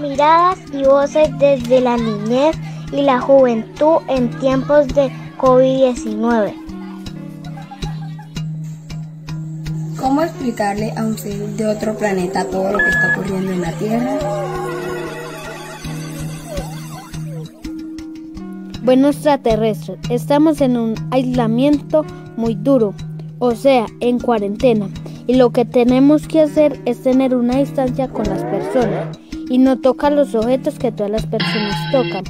Miradas y voces desde la niñez y la juventud en tiempos de COVID-19. ¿Cómo explicarle a un ser de otro planeta todo lo que está ocurriendo en la Tierra? Bueno, extraterrestres, estamos en un aislamiento muy duro, o sea, en cuarentena, y lo que tenemos que hacer es tener una distancia con las personas y no tocar los objetos que todas las personas tocan.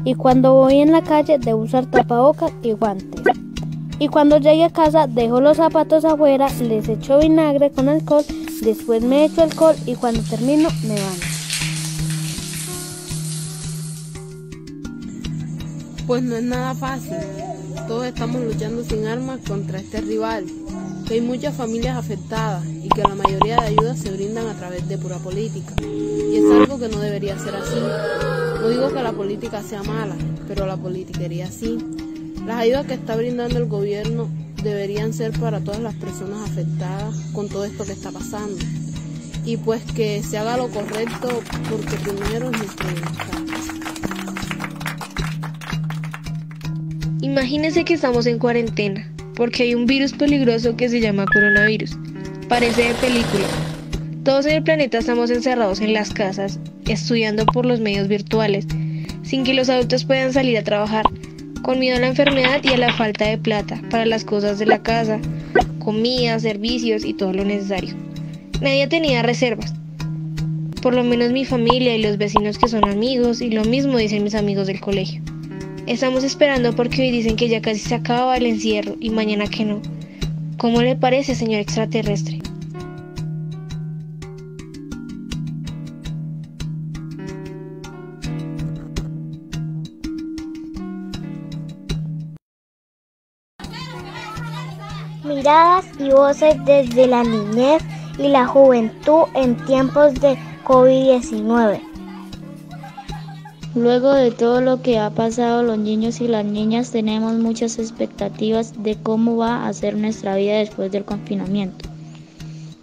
Y cuando voy en la calle debo usar tapabocas y guantes. Y cuando llegue a casa dejo los zapatos afuera, les echo vinagre con alcohol, después me echo alcohol y cuando termino me baño. Pues no es nada fácil. Todos estamos luchando sin armas contra este rival, que hay muchas familias afectadas y que la mayoría de ayudas se brindan a través de pura política. Y es algo que no debería ser así. No digo que la política sea mala, pero la politiquería sí. Las ayudas que está brindando el gobierno deberían ser para todas las personas afectadas con todo esto que está pasando. Y pues que se haga lo correcto porque primero es nuestro bienestar. Imagínense que estamos en cuarentena, porque hay un virus peligroso que se llama coronavirus. Parece de película. Todos en el planeta estamos encerrados en las casas, estudiando por los medios virtuales, sin que los adultos puedan salir a trabajar, con miedo a la enfermedad y a la falta de plata para las cosas de la casa, comida, servicios y todo lo necesario. Nadie tenía reservas, por lo menos mi familia y los vecinos que son amigos, y lo mismo dicen mis amigos del colegio. Estamos esperando porque hoy dicen que ya casi se acaba el encierro y mañana que no. ¿Cómo le parece, señor extraterrestre? Miradas y voces desde la niñez y la juventud en tiempos de COVID-19. Luego de todo lo que ha pasado, los niños y las niñas tenemos muchas expectativas de cómo va a ser nuestra vida después del confinamiento.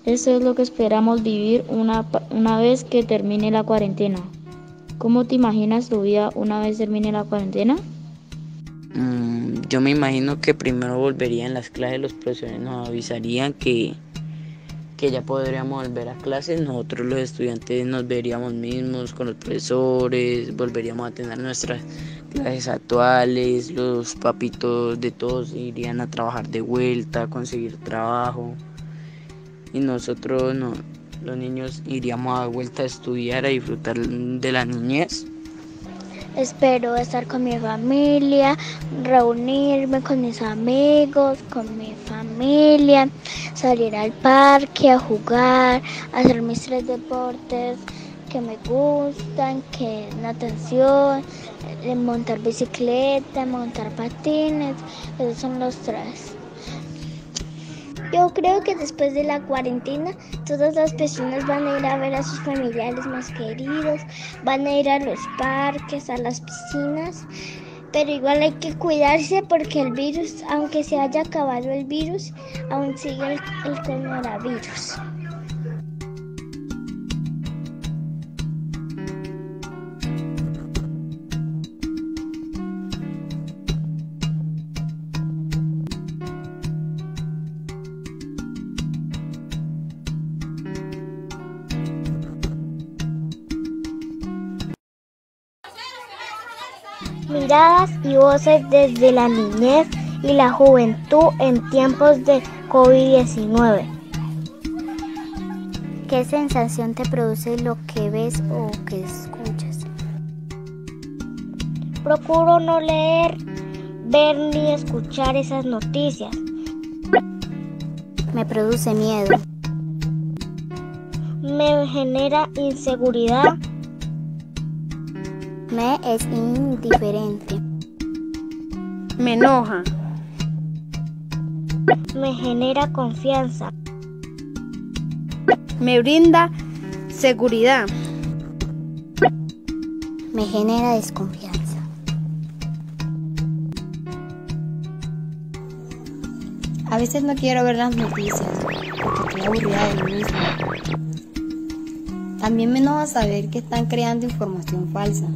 Esto es lo que esperamos vivir una vez que termine la cuarentena. ¿Cómo te imaginas tu vida una vez termine la cuarentena? Yo me imagino que primero volverían las clases, los profesores nos avisarían que ya podríamos volver a clases, nosotros los estudiantes nos veríamos mismos con los profesores, volveríamos a tener nuestras clases actuales, los papitos de todos irían a trabajar de vuelta, a conseguir trabajo y nosotros, los niños, iríamos a vuelta a estudiar, a disfrutar de la niñez. Espero estar con mi familia, reunirme con mis amigos, con mi familia, salir al parque a jugar, hacer mis 3 deportes que me gustan, que es natación, montar bicicleta, montar patines, esos son los 3. Yo creo que después de la cuarentena todas las personas van a ir a ver a sus familiares más queridos, van a ir a los parques, a las piscinas, pero igual hay que cuidarse porque el virus, aunque se haya acabado el virus, aún sigue el coronavirus. Miradas y voces desde la niñez y la juventud en tiempos de COVID-19. ¿Qué sensación te produce lo que ves o que escuchas? Procuro no leer, ver ni escuchar esas noticias. Me produce miedo. Me genera inseguridad. Me es indiferente. Me enoja. Me genera confianza. Me brinda seguridad. Me genera desconfianza. A veces no quiero ver las noticias porque estoy aburrida de mí misma. También me enoja saber que están creando información falsa.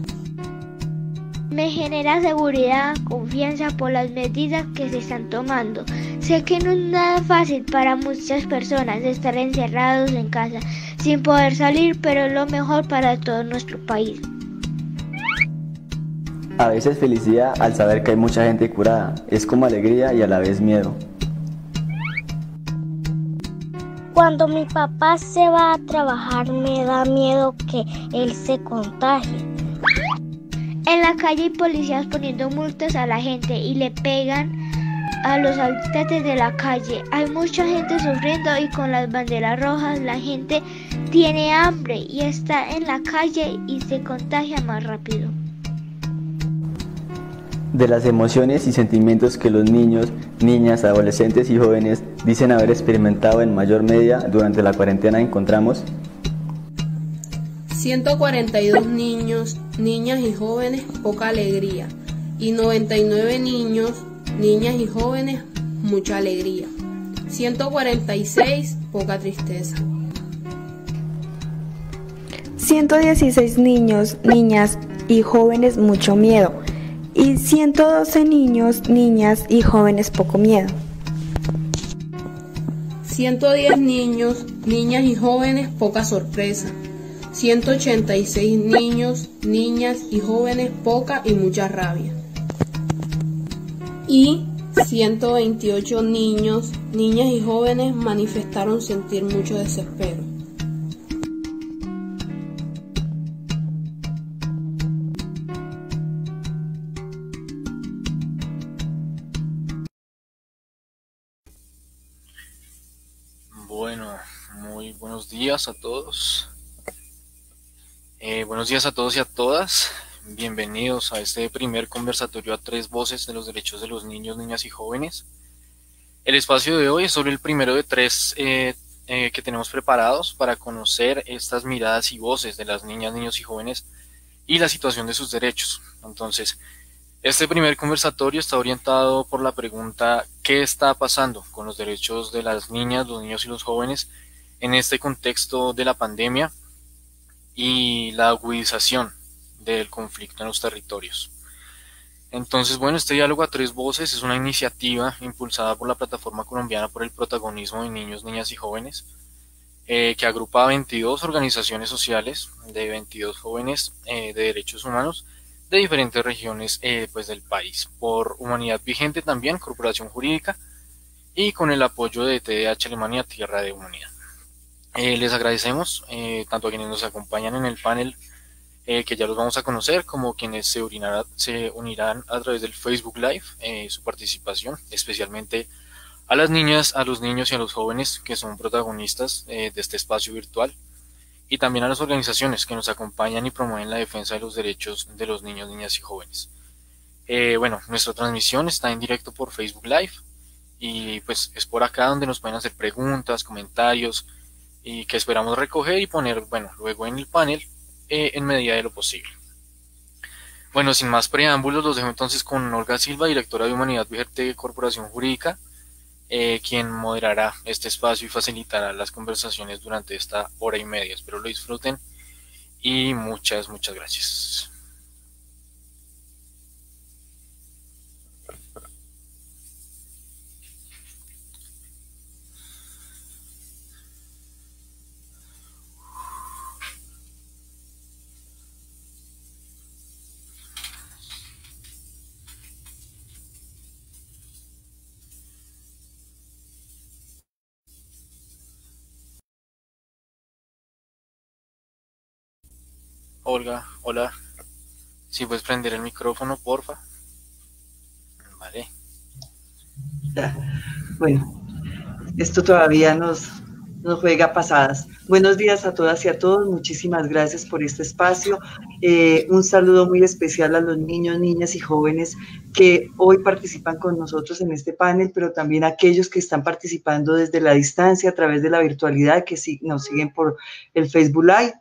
Me genera seguridad, confianza por las medidas que se están tomando. Sé que no es nada fácil para muchas personas estar encerrados en casa sin poder salir, pero es lo mejor para todo nuestro país. A veces felicidad al saber que hay mucha gente curada. Es como alegría y a la vez miedo. Cuando mi papá se va a trabajar me da miedo que él se contagie. En la calle hay policías poniendo multas a la gente y le pegan a los habitantes de la calle. Hay mucha gente sufriendo y con las banderas rojas la gente tiene hambre y está en la calle y se contagia más rápido. De las emociones y sentimientos que los niños, niñas, adolescentes y jóvenes dicen haber experimentado en mayor medida durante la cuarentena encontramos 142 niños, niñas y jóvenes, poca alegría. Y 99 niños, niñas y jóvenes, mucha alegría. 146, poca tristeza. 116 niños, niñas y jóvenes, mucho miedo. Y 112 niños, niñas y jóvenes, poco miedo. 110 niños, niñas y jóvenes, poca sorpresa. 186 niños, niñas y jóvenes, poca y mucha rabia. Y 128 niños, niñas y jóvenes manifestaron sentir mucho desespero. Bueno, muy buenos días a todos. Buenos días a todos y a todas. Bienvenidos a este primer conversatorio a tres voces de los derechos de los niños, niñas y jóvenes. El espacio de hoy es solo el primero de tres que tenemos preparados para conocer estas miradas y voces de las niñas, niños y jóvenes y la situación de sus derechos. Entonces, este primer conversatorio está orientado por la pregunta: ¿qué está pasando con los derechos de las niñas, los niños y los jóvenes en este contexto de la pandemia y la agudización del conflicto en los territorios? Entonces, bueno, este diálogo a tres voces es una iniciativa impulsada por la Plataforma Colombiana por el Protagonismo de Niños, Niñas y Jóvenes, que agrupa a 22 organizaciones sociales de 22 jóvenes de derechos humanos de diferentes regiones pues del país, por Humanidad Vigente también, corporación jurídica, y con el apoyo de TDH Alemania, Tierra de Humanidad. Les agradecemos tanto a quienes nos acompañan en el panel, que ya los vamos a conocer, como quienes se unirán a través del Facebook Live, su participación, especialmente a las niñas, a los niños y a los jóvenes que son protagonistas de este espacio virtual, y también a las organizaciones que nos acompañan y promueven la defensa de los derechos de los niños, niñas y jóvenes. Bueno, nuestra transmisión está en directo por Facebook Live, y pues es por acá donde nos pueden hacer preguntas, comentarios, y que esperamos recoger y poner, bueno, luego en el panel, en medida de lo posible. Bueno, sin más preámbulos, los dejo entonces con Olga Silva, directora de Humanidad Vigente, Corporación Jurídica, quien moderará este espacio y facilitará las conversaciones durante esta hora y media. Espero lo disfruten y muchas gracias. Olga, hola. Si puedes prender el micrófono, porfa. Vale. Bueno, esto todavía nos juega pasadas. Buenos días a todas y a todos. Muchísimas gracias por este espacio. Un saludo muy especial a los niños, niñas y jóvenes que hoy participan con nosotros en este panel, pero también a aquellos que están participando desde la distancia a través de la virtualidad, que nos siguen por el Facebook Live.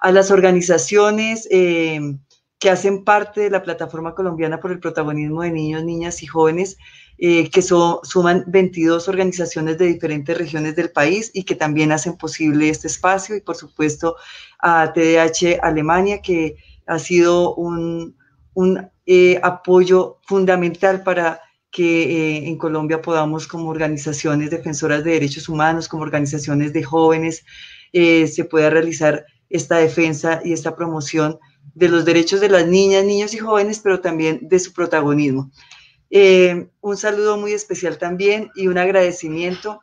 A las organizaciones que hacen parte de la Plataforma Colombiana por el Protagonismo de Niños, Niñas y Jóvenes, que suman 22 organizaciones de diferentes regiones del país y que también hacen posible este espacio, y por supuesto a TDH Alemania, que ha sido un apoyo fundamental para que en Colombia podamos, como organizaciones defensoras de derechos humanos, como organizaciones de jóvenes, se pueda realizar esta defensa y esta promoción de los derechos de las niñas, niños y jóvenes, pero también de su protagonismo. Un saludo muy especial también y un agradecimiento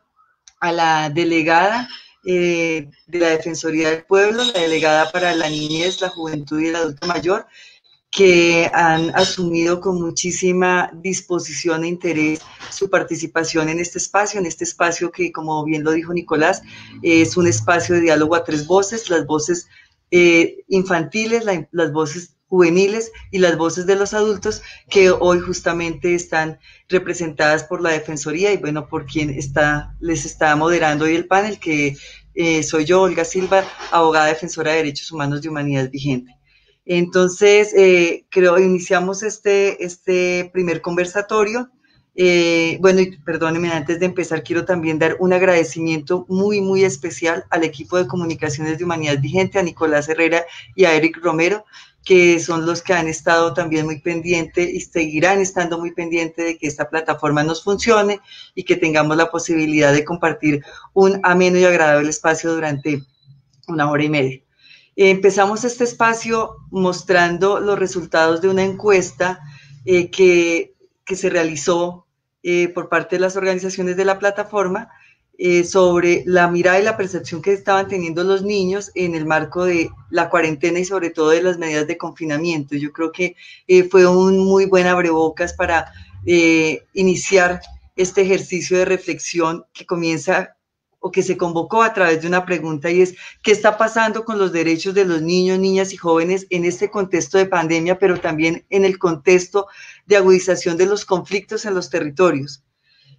a la delegada de la Defensoría del Pueblo, la delegada para la niñez, la juventud y el adulto mayor, que han asumido con muchísima disposición e interés su participación en este espacio que, como bien lo dijo Nicolás, es un espacio de diálogo a tres voces, las voces infantiles, las voces juveniles y las voces de los adultos, que hoy justamente están representadas por la Defensoría y bueno, por quien les está moderando hoy el panel, que soy yo, Olga Silva, abogada defensora de derechos humanos de humanidad vigente. Entonces, iniciamos este primer conversatorio. Bueno, y perdónenme, antes de empezar, quiero también dar un agradecimiento muy, muy especial al equipo de comunicaciones de Humanidad Vigente, a Nicolás Herrera y a Eric Romero, que son los que han estado también muy pendientes y seguirán estando muy pendientes de que esta plataforma nos funcione y que tengamos la posibilidad de compartir un ameno y agradable espacio durante 1 hora y media. Empezamos este espacio mostrando los resultados de una encuesta que se realizó por parte de las organizaciones de la plataforma sobre la mirada y la percepción que estaban teniendo los niños en el marco de la cuarentena y sobre todo de las medidas de confinamiento. Yo creo que fue un muy buen abrebocas para iniciar este ejercicio de reflexión que comienza o que se convocó a través de una pregunta, y es: ¿qué está pasando con los derechos de los niños, niñas y jóvenes en este contexto de pandemia, pero también en el contexto de agudización de los conflictos en los territorios?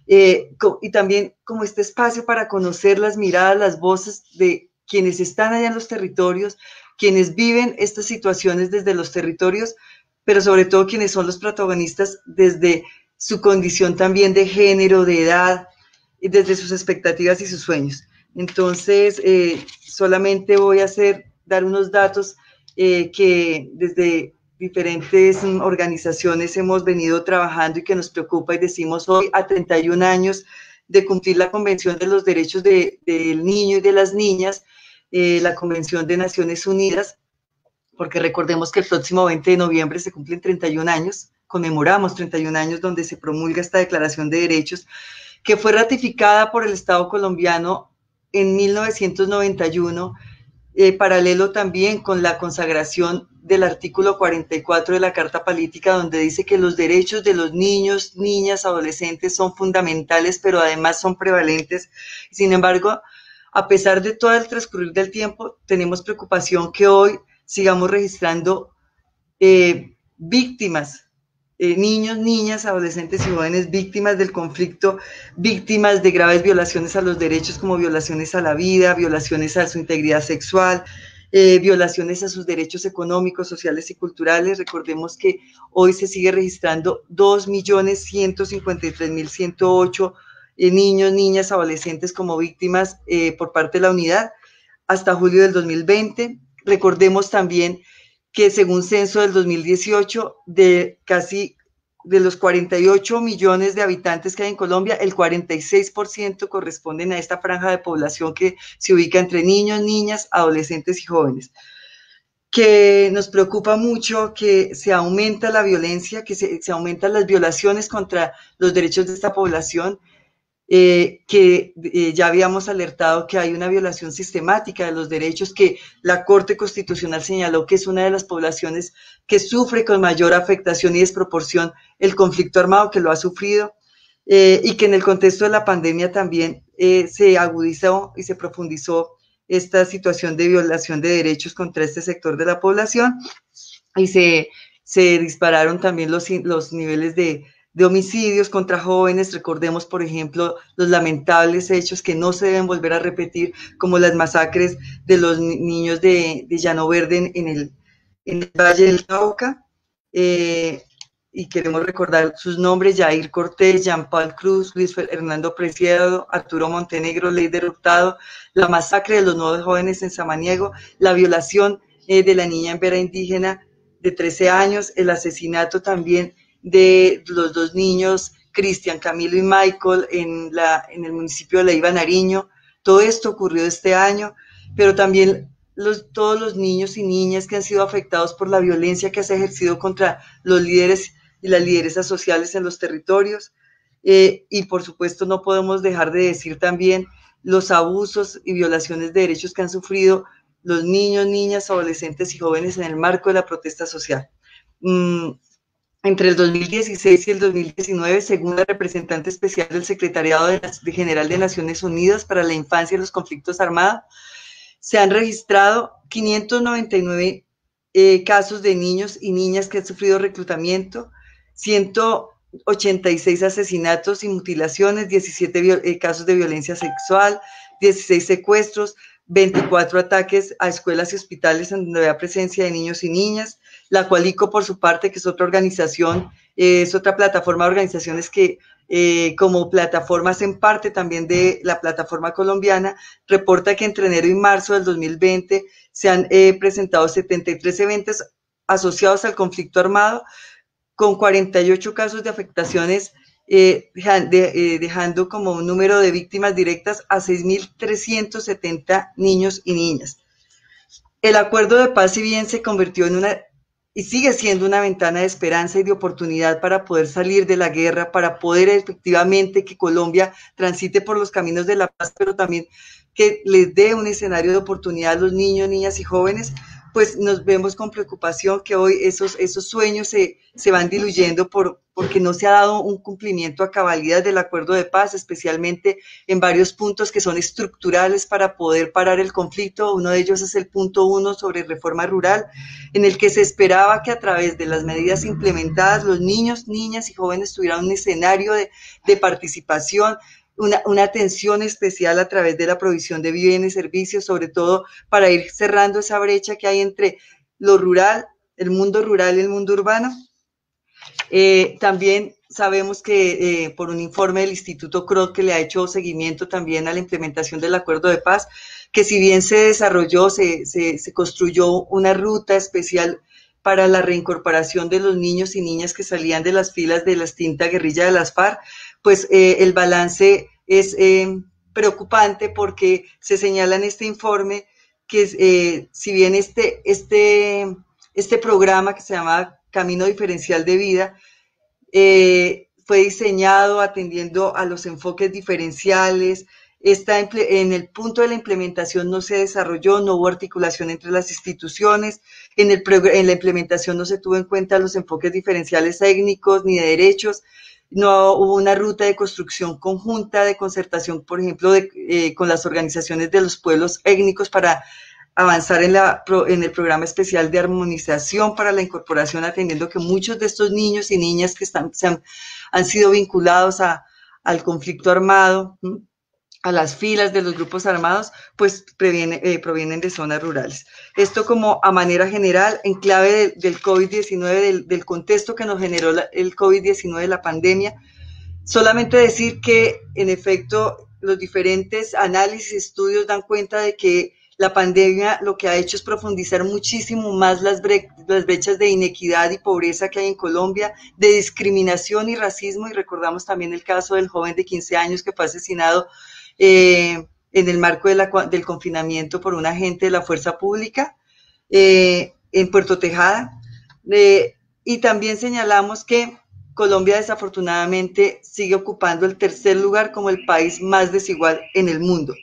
Y también como este espacio para conocer las miradas, las voces de quienes están allá en los territorios, quienes viven estas situaciones desde los territorios, pero sobre todo quienes son los protagonistas desde su condición también de género, de edad, y desde sus expectativas y sus sueños. Entonces, solamente voy a dar unos datos que desde diferentes organizaciones hemos venido trabajando y que nos preocupa, y decimos hoy, a 31 años de cumplir la Convención de los Derechos del Niño y de las Niñas, la Convención de Naciones Unidas, porque recordemos que el próximo 20 de noviembre se cumplen 31 años, conmemoramos 31 años donde se promulga esta Declaración de Derechos, que fue ratificada por el Estado colombiano en 1991, paralelo también con la consagración del artículo 44 de la Carta Política, donde dice que los derechos de los niños, niñas, adolescentes son fundamentales, pero además son prevalentes. Sin embargo, a pesar de todo el transcurrir del tiempo, tenemos preocupación que hoy sigamos registrando víctimas, niños, niñas, adolescentes y jóvenes víctimas del conflicto, víctimas de graves violaciones a los derechos, como violaciones a la vida, violaciones a su integridad sexual, violaciones a sus derechos económicos, sociales y culturales. Recordemos que hoy se sigue registrando 2.153.108 niños, niñas, adolescentes como víctimas por parte de la unidad hasta julio del 2020. Recordemos también que según censo del 2018, de los 48 millones de habitantes que hay en Colombia, el 46% corresponden a esta franja de población que se ubica entre niños, niñas, adolescentes y jóvenes. Que nos preocupa mucho que se aumenta la violencia, que se aumentan las violaciones contra los derechos de esta población, ya habíamos alertado que hay una violación sistemática de los derechos, que la Corte Constitucional señaló que es una de las poblaciones que sufre con mayor afectación y desproporción el conflicto armado, que lo ha sufrido, y que en el contexto de la pandemia también se agudizó y se profundizó esta situación de violación de derechos contra este sector de la población, y se dispararon también los niveles de homicidios contra jóvenes. Recordemos, por ejemplo, los lamentables hechos que no se deben volver a repetir, como las masacres de los niños de Llano Verde en el Valle del Cauca, y queremos recordar sus nombres: Yair Cortés, Jean Paul Cruz, Luis Hernando Preciado, Arturo Montenegro, Leider Hurtado, la masacre de los 9 jóvenes en Samaniego, la violación de la niña en Vera indígena de 13 años, el asesinato también de los 2 niños, Cristian, Camilo y Michael, en el municipio de Leiva, Nariño. Todo esto ocurrió este año, pero también todos los niños y niñas que han sido afectados por la violencia que se ha ejercido contra los líderes y las lideresas sociales en los territorios. Y por supuesto no podemos dejar de decir también los abusos y violaciones de derechos que han sufrido los niños, niñas, adolescentes y jóvenes en el marco de la protesta social. Entre el 2016 y el 2019, según la representante especial del Secretariado General de Naciones Unidas para la Infancia y los Conflictos Armados, se han registrado 599 casos de niños y niñas que han sufrido reclutamiento, 186 asesinatos y mutilaciones, 17 casos de violencia sexual, 16 secuestros, 24 ataques a escuelas y hospitales en donde había presencia de niños y niñas. La Coalico, por su parte, que es otra organización, es otra plataforma de organizaciones que como plataforma hacen parte también de la plataforma colombiana, reporta que entre enero y marzo del 2020 se han presentado 73 eventos asociados al conflicto armado, con 48 casos de afectaciones, dejando como un número de víctimas directas a 6.370 niños y niñas. El acuerdo de paz, si bien se convirtió en y sigue siendo una ventana de esperanza y de oportunidad para poder salir de la guerra, para poder efectivamente que Colombia transite por los caminos de la paz, pero también que les dé un escenario de oportunidad a los niños, niñas y jóvenes, pues nos vemos con preocupación que hoy esos sueños se van diluyendo porque no se ha dado un cumplimiento a cabalidad del acuerdo de paz, especialmente en varios puntos que son estructurales para poder parar el conflicto. Uno de ellos es el punto 1 sobre reforma rural, en el que se esperaba que a través de las medidas implementadas los niños, niñas y jóvenes tuvieran un escenario de participación, una atención especial a través de la provisión de bienes y servicios, sobre todo para ir cerrando esa brecha que hay entre lo rural, el mundo rural y el mundo urbano. También sabemos que por un informe del Instituto Kroc, que le ha hecho seguimiento también a la implementación del acuerdo de paz, que si bien se desarrolló, se construyó una ruta especial para la reincorporación de los niños y niñas que salían de las filas de la extinta guerrilla de las FARC, pues el balance es preocupante, porque se señala en este informe que si bien este programa, que se llama Camino Diferencial de Vida, fue diseñado atendiendo a los enfoques diferenciales, en el punto de la implementación no se desarrolló, no hubo articulación entre las instituciones, en la implementación no se tuvo en cuenta los enfoques diferenciales étnicos ni de derechos, no hubo una ruta de construcción conjunta, de concertación, por ejemplo, con las organizaciones de los pueblos étnicos para avanzar en el programa especial de armonización para la incorporación, atendiendo que muchos de estos niños y niñas que han sido vinculados al conflicto armado, a las filas de los grupos armados, pues provienen de zonas rurales. Esto como a manera general, en clave del COVID-19, del contexto que nos generó el COVID-19, la pandemia. Solamente decir que, en efecto, los diferentes análisis y estudios dan cuenta de que la pandemia lo que ha hecho es profundizar muchísimo más las brechas de inequidad y pobreza que hay en Colombia, de discriminación y racismo, y recordamos también el caso del joven de 15 años que fue asesinado en el marco del confinamiento por un agente de la fuerza pública en Puerto Tejada, y también señalamos que Colombia desafortunadamente sigue ocupando el tercer lugar como el país más desigual en el mundo.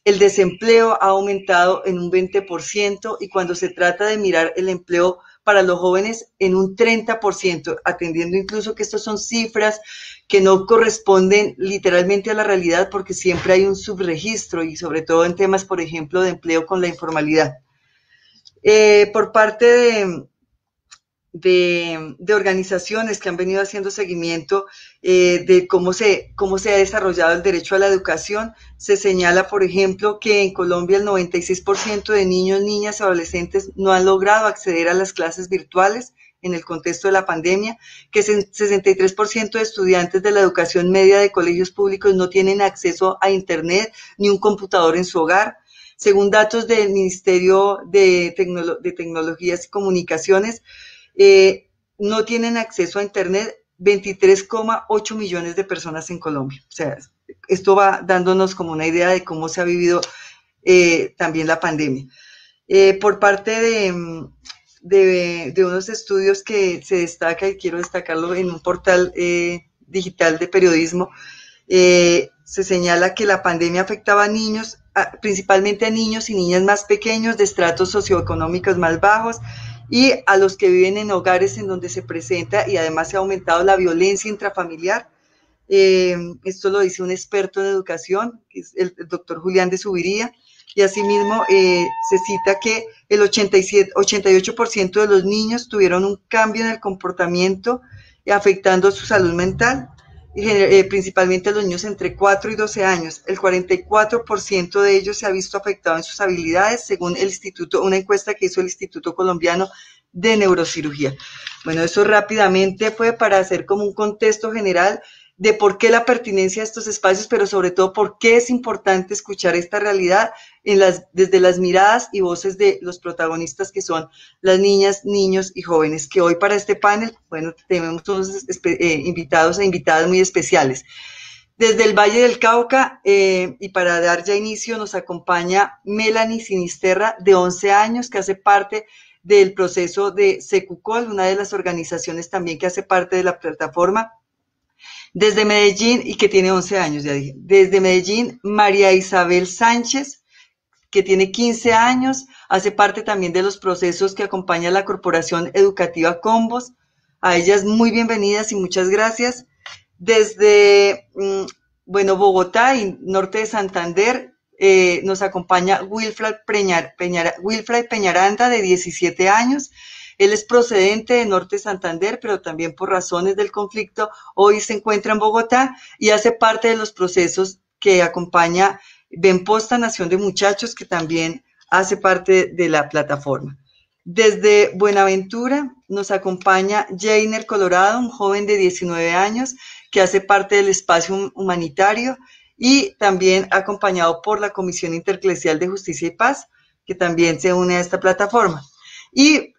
El desempleo ha aumentado en un 20%, y cuando se trata de mirar el empleo para los jóvenes, en un 30%, atendiendo incluso que estas son cifras que no corresponden literalmente a la realidad, porque siempre hay un subregistro, y sobre todo en temas, por ejemplo, de empleo con la informalidad. Por parte de organizaciones que han venido haciendo seguimiento de cómo se ha desarrollado el derecho a la educación. Se señala, por ejemplo, que en Colombia el 96% de niños, niñas y adolescentes no han logrado acceder a las clases virtuales en el contexto de la pandemia, que 63% de estudiantes de la educación media de colegios públicos no tienen acceso a Internet ni un computador en su hogar. Según datos del Ministerio de Tecnologías y Comunicaciones, no tienen acceso a Internet 23,8 millones de personas en Colombia. O sea, esto va dándonos como una idea de cómo se ha vivido también la pandemia. Por parte de unos estudios que se destaca, y quiero destacarlo en un portal digital de periodismo, se señala que la pandemia afectaba a niños, principalmente a niños y niñas más pequeños, de estratos socioeconómicos más bajos, y a los que viven en hogares en donde se presenta y además se ha aumentado la violencia intrafamiliar. Esto lo dice un experto en educación, que es el doctor Julián de Subiría, y asimismo se cita que el 88% de los niños tuvieron un cambio en el comportamiento afectando su salud mental, principalmente a los niños entre 4 y 12 años. El 44% de ellos se ha visto afectado en sus habilidades, según una encuesta que hizo el Instituto Colombiano de Neurocirugía. Bueno, eso rápidamente fue para hacer como un contexto general de por qué la pertinencia de estos espacios, pero sobre todo por qué es importante escuchar esta realidad desde las miradas y voces de los protagonistas, que son las niñas, niños y jóvenes, que hoy para este panel, bueno, tenemos unos invitados e invitadas muy especiales. Desde el Valle del Cauca, y para dar ya inicio, nos acompaña Melanie Sinisterra, de 11 años, que hace parte del proceso de Secucol, una de las organizaciones también que hace parte de la plataforma. Desde Medellín, y que tiene 11 años, ya dije. Desde Medellín, María Isabel Sánchez, que tiene 15 años, hace parte también de los procesos que acompaña la Corporación Educativa Combos. A ellas muy bienvenidas y muchas gracias. Desde, Bogotá y norte de Santander, nos acompaña Wilfred Peñaranda, de 17 años. Él es procedente de Norte de Santander, pero también por razones del conflicto hoy se encuentra en Bogotá y hace parte de los procesos que acompaña Benposta Nación de Muchachos, que también hace parte de la plataforma. Desde Buenaventura nos acompaña Jainer Colorado, un joven de 19 años que hace parte del espacio humanitario y también acompañado por la Comisión Intereclesial de Justicia y Paz, que también se une a esta plataforma. Y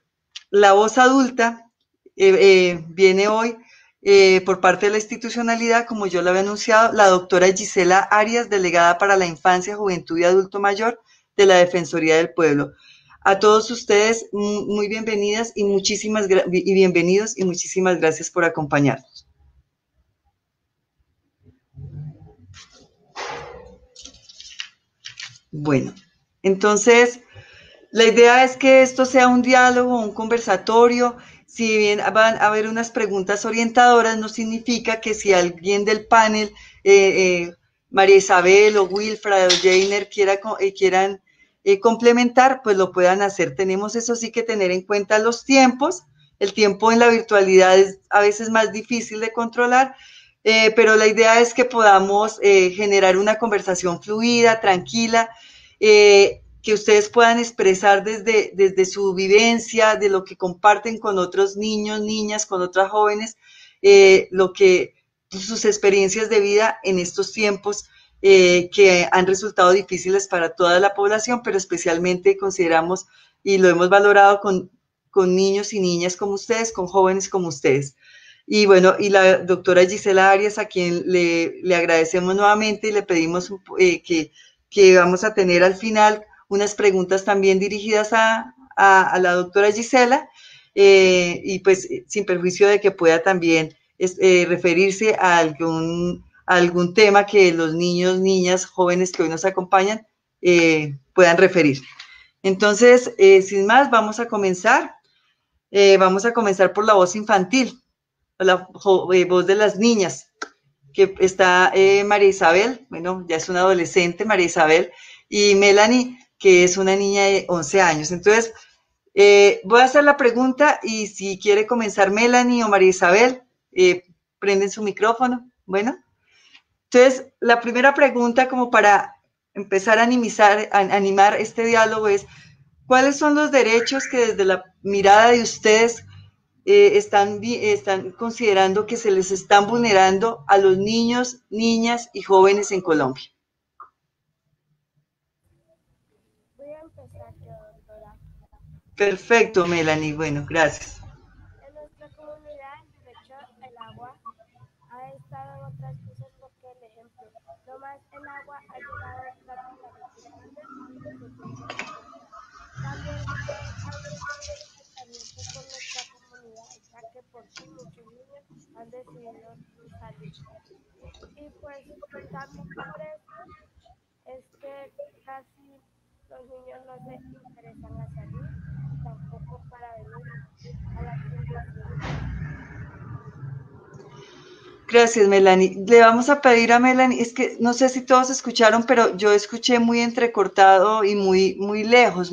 la voz adulta viene hoy por parte de la institucionalidad, como yo lo había anunciado, la doctora Gisela Arias, delegada para la Infancia, Juventud y Adulto Mayor de la Defensoría del Pueblo. A todos ustedes, muy bienvenidas y bienvenidos y muchísimas gracias por acompañarnos. Bueno, entonces, la idea es que esto sea un diálogo, un conversatorio. Si bien van a haber unas preguntas orientadoras, no significa que si alguien del panel, María Isabel o Wilfred o Jainer quieran complementar, pues lo puedan hacer. Tenemos eso sí que tener en cuenta los tiempos. El tiempo en la virtualidad es a veces más difícil de controlar, pero la idea es que podamos generar una conversación fluida, tranquila, que ustedes puedan expresar desde su vivencia, de lo que comparten con otros niños, niñas, con otras jóvenes, sus experiencias de vida en estos tiempos que han resultado difíciles para toda la población, pero especialmente consideramos y lo hemos valorado con niños y niñas como ustedes, con jóvenes como ustedes. Y bueno, y la doctora Gisela Arias, a quien le agradecemos nuevamente y le pedimos que vamos a tener al final unas preguntas también dirigidas a la doctora Gisela, y pues sin perjuicio de que pueda también referirse a algún tema que los niños, niñas, jóvenes que hoy nos acompañan puedan referir. Entonces, sin más, vamos a comenzar. Vamos a comenzar por la voz infantil, la voz de las niñas, que está María Isabel, bueno, ya es una adolescente, María Isabel, y Melanie, que es una niña de 11 años. Entonces, Voy a hacer la pregunta y si quiere comenzar Melanie o María Isabel, prenden su micrófono. Bueno, entonces la primera pregunta como para empezar a animar este diálogo es, ¿cuáles son los derechos que desde la mirada de ustedes están considerando que se les están vulnerando a los niños, niñas y jóvenes en Colombia? Voy a empezar yo, doctora. Perfecto, Melanie. Bueno, gracias. En nuestra comunidad el derecho al agua ha estado en otras cosas porque, el ejemplo, no más el agua ha llegado prácticamente antes de nosotros. También hay enfrentamientos con nuestra comunidad, ya que por fin muchos niños han decidido salir. Y pues también por eso es que casi los niños no se interesan a salir, tampoco para venir a las fundaciones. Gracias, Melanie. Le vamos a pedir a Melanie, es que no sé si todos escucharon, pero yo escuché muy entrecortado y muy lejos,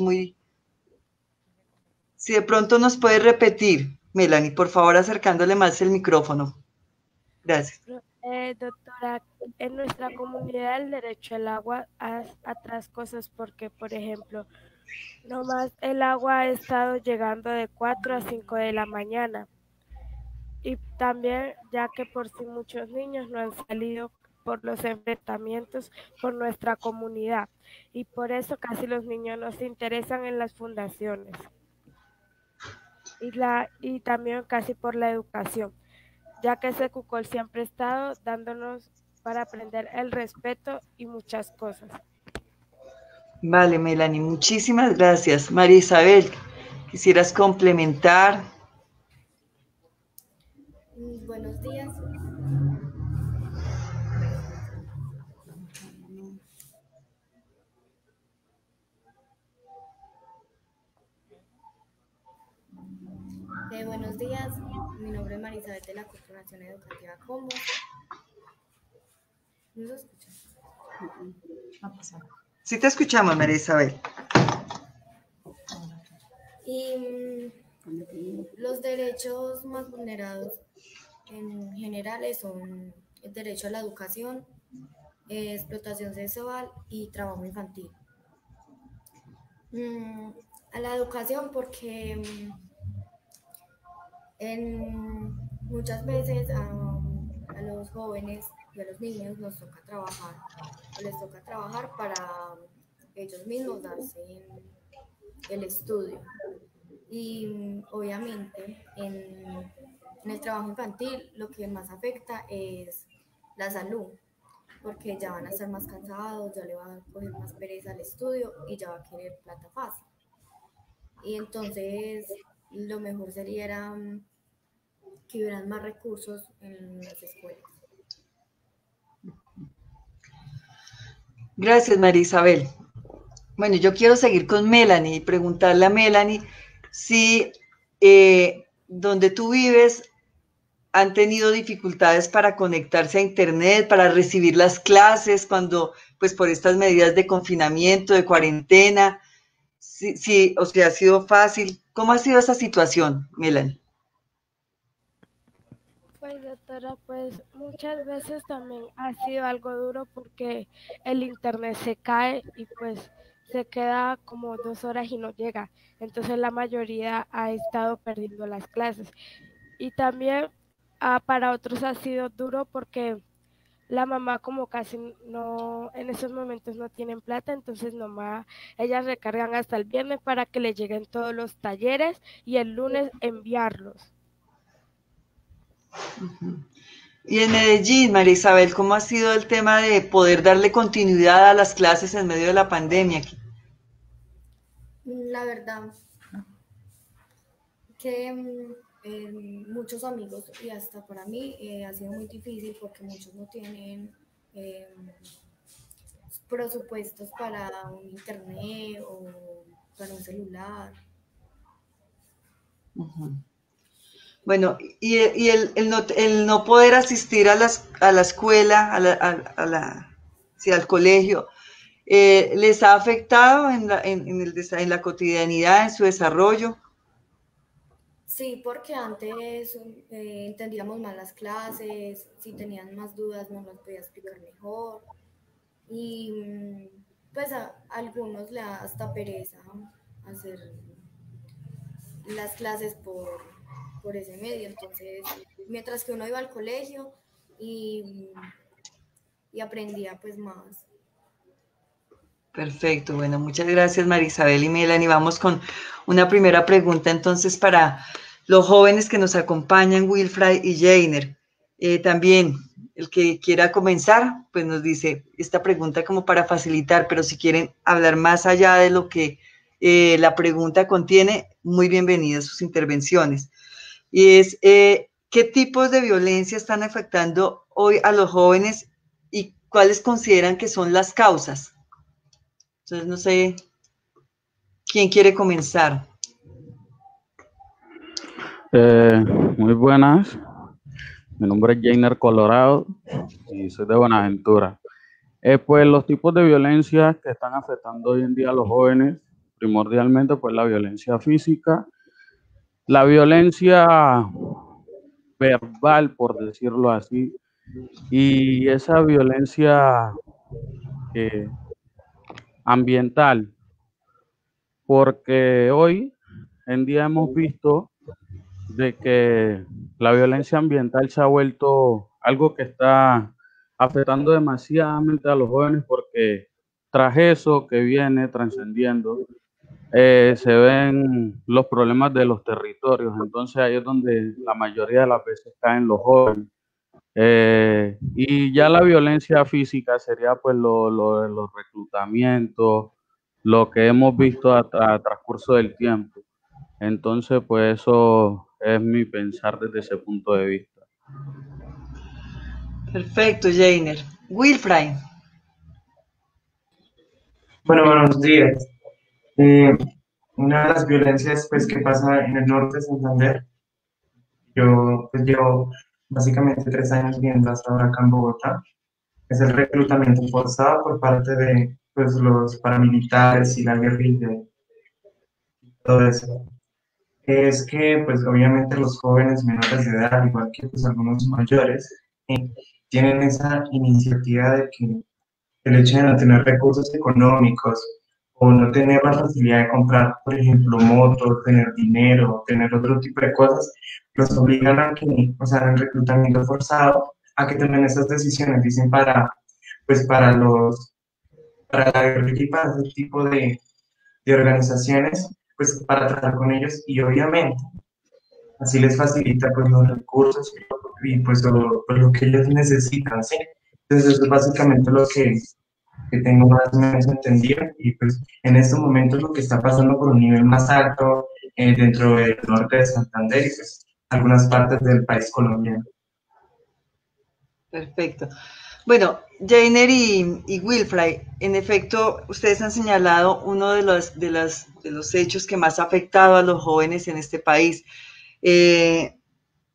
Si de pronto nos puede repetir, Melanie, por favor, acercándole más el micrófono. Gracias. Doctora, en nuestra comunidad el derecho al agua ha otras cosas porque, por ejemplo, no más el agua ha estado llegando de 4 a 5 de la mañana. Y también ya que por sí muchos niños no han salido por los enfrentamientos por nuestra comunidad y por eso casi los niños no se interesan en las fundaciones y también casi por la educación, ya que ese CUCOL siempre ha estado dándonos para aprender el respeto y muchas cosas. Vale, Melanie, muchísimas gracias. María Isabel, ¿quisieras complementar? Buenos días. Buenos días, mi nombre es María Isabel de la Corporación Educativa Comos. ¿No se escucha? Sí te escuchamos, María Isabel. Y los derechos más vulnerados en general son el derecho a la educación, explotación sexual y trabajo infantil. A la educación porque muchas veces a los jóvenes y a los niños nos toca trabajar, o les toca trabajar para ellos mismos darse el estudio. Y obviamente en el trabajo infantil lo que más afecta es la salud, porque ya van a estar más cansados, ya le va a coger más pereza al estudio y ya va a querer plata fácil. Y entonces lo mejor sería que hubieran más recursos en las escuelas. Gracias, María Isabel. Bueno, yo quiero seguir con Melanie y preguntarle a Melanie si donde tú vives han tenido dificultades para conectarse a internet, para recibir las clases cuando, pues por estas medidas de confinamiento, de cuarentena, sí, o sea, ha sido fácil. ¿Cómo ha sido esa situación, Melanie? Pues doctora, pues muchas veces también ha sido algo duro porque el internet se cae y pues se queda como 2 horas y no llega. Entonces la mayoría ha estado perdiendo las clases. Y también para otros ha sido duro porque la mamá como casi no, en esos momentos no tienen plata, entonces nomás ellas recargan hasta el viernes para que le lleguen todos los talleres y el lunes enviarlos. Y en Medellín, María Isabel, ¿cómo ha sido el tema de poder darle continuidad a las clases en medio de la pandemia? La verdad que muchos amigos y hasta para mí ha sido muy difícil porque muchos no tienen presupuestos para un internet o para un celular. Uh-huh. Bueno, y el no poder asistir a la escuela, al colegio, ¿Les ha afectado en la cotidianidad, en su desarrollo? Sí, porque antes entendíamos más las clases, si tenían más dudas nos las podía explicar mejor y pues a algunos le da hasta pereza hacer las clases por ese medio, entonces mientras que uno iba al colegio y aprendía pues más. Perfecto, bueno, muchas gracias Marisabel y Melanie. Vamos con una primera pregunta entonces para los jóvenes que nos acompañan, Wilfray y Jainer. También, el que quiera comenzar, pues nos dice esta pregunta como para facilitar, pero si quieren hablar más allá de lo que la pregunta contiene, muy bienvenidas sus intervenciones. Y es, ¿qué tipos de violencia están afectando hoy a los jóvenes y cuáles consideran que son las causas? Entonces, no sé, ¿quién quiere comenzar? Muy buenas, mi nombre es Jainer Colorado y soy de Buenaventura. Pues los tipos de violencia que están afectando hoy en día a los jóvenes, primordialmente pues la violencia física, la violencia verbal, por decirlo así, y esa violencia ambiental, porque hoy en día hemos visto de que la violencia ambiental se ha vuelto algo que está afectando demasiadamente a los jóvenes, porque tras eso que viene trascendiendo, se ven los problemas de los territorios. Entonces ahí es donde la mayoría de las veces caen los jóvenes. Y ya la violencia física sería pues los reclutamientos, lo que hemos visto a transcurso del tiempo. Entonces pues eso es mi pensar desde ese punto de vista. Perfecto, Jainer. Wilfray. Bueno, buenos días. Una de las violencias pues, que pasa en el norte de Santander, yo pues, llevo básicamente 3 años viviendo hasta ahora acá en Bogotá, es el reclutamiento forzado por parte de pues, los paramilitares y la guerrilla y todo eso. Es que pues obviamente los jóvenes menores de edad, igual que pues, algunos mayores, tienen esa iniciativa de que el hecho de no tener recursos económicos o no tener la facilidad de comprar, por ejemplo, motos, tener dinero, tener otro tipo de cosas, los obligan a que, o sea, en reclutamiento forzado, a que tomen esas decisiones, dicen pues para la guerrilla y para ese tipo de organizaciones, pues para tratar con ellos y obviamente así les facilita pues los recursos y pues lo que ellos necesitan, ¿sí? Entonces eso es básicamente lo que tengo más o menos entendido y pues en estos momentos lo que está pasando por un nivel más alto dentro del norte de Santander y pues algunas partes del país colombiano. Perfecto. Bueno, Jainer y Wilfray, en efecto, ustedes han señalado uno de los hechos que más ha afectado a los jóvenes en este país,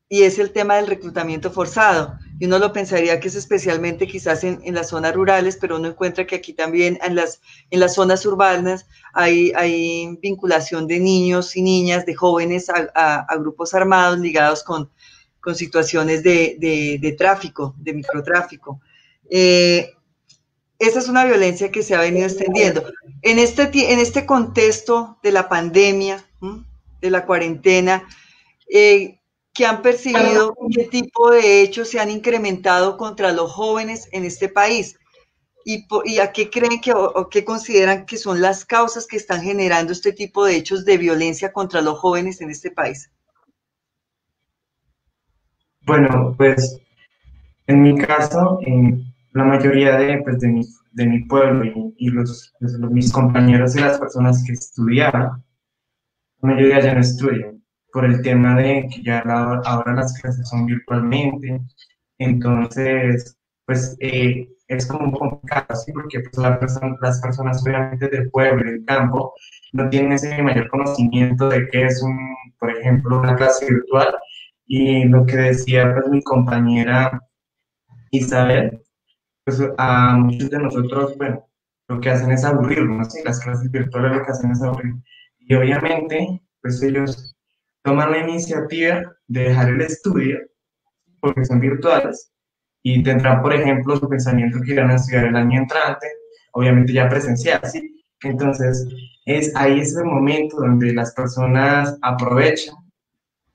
y es el tema del reclutamiento forzado. Y uno lo pensaría que es especialmente quizás en las zonas rurales, pero uno encuentra que aquí también en las zonas urbanas hay vinculación de niños y niñas, de jóvenes a grupos armados ligados con situaciones de tráfico, de microtráfico. Esa es una violencia que se ha venido extendiendo. En este contexto de la pandemia, de la cuarentena, ¿qué han percibido? ¿Qué tipo de hechos se han incrementado contra los jóvenes en este país? ¿Y a qué creen o qué consideran que son las causas que están generando este tipo de hechos de violencia contra los jóvenes en este país? Bueno, pues en mi caso, la mayoría de mi pueblo y mis compañeros y las personas que estudiaban, la mayoría ya no estudian por el tema de que ya ahora las clases son virtualmente, entonces pues es como un poco complicado, ¿sí? Porque pues, las personas obviamente del pueblo, del campo, no tienen ese mayor conocimiento de qué es por ejemplo, una clase virtual. Y lo que decía pues mi compañera Isabel, pues a muchos de nosotros, bueno, lo que hacen es aburrirnos, ¿sí? Las clases virtuales lo que hacen es aburrir. Y obviamente, pues ellos toman la iniciativa de dejar el estudio, porque son virtuales, y tendrán, por ejemplo, su pensamiento que irán a estudiar el año entrante, obviamente ya presencial, ¿sí? Entonces, es ahí ese momento donde las personas aprovechan,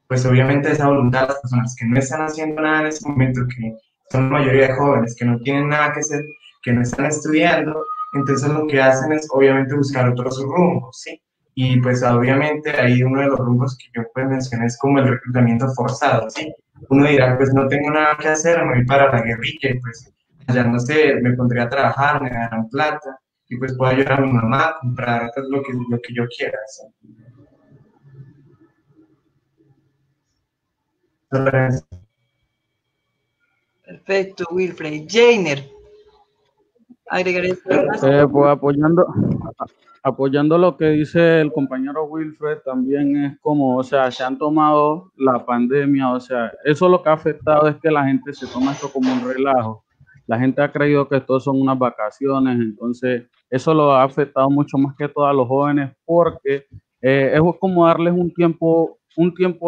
pues obviamente esa voluntad de las personas que no están haciendo nada en ese momento, que son la mayoría de jóvenes, que no tienen nada que hacer, que no están estudiando, entonces lo que hacen es obviamente buscar otros rumbos, ¿sí? Y pues obviamente ahí uno de los rumbos que yo pues mencioné es como el reclutamiento forzado, ¿sí? Uno dirá, pues no tengo nada que hacer, me voy para la guerrilla y pues allá no sé, me pondré a trabajar, me darán plata y pues puedo ayudar a mi mamá a comprar pues, lo que yo quiera, ¿sí? Perfecto, Wilfred. Jainer, agregaré más. Pues apoyando lo que dice el compañero Wilfred, también es como, o sea, se han tomado la pandemia, o sea, eso lo que ha afectado es que la gente se toma esto como un relajo. La gente ha creído que esto son unas vacaciones, entonces eso lo ha afectado mucho más que todo a los jóvenes porque es como darles un tiempo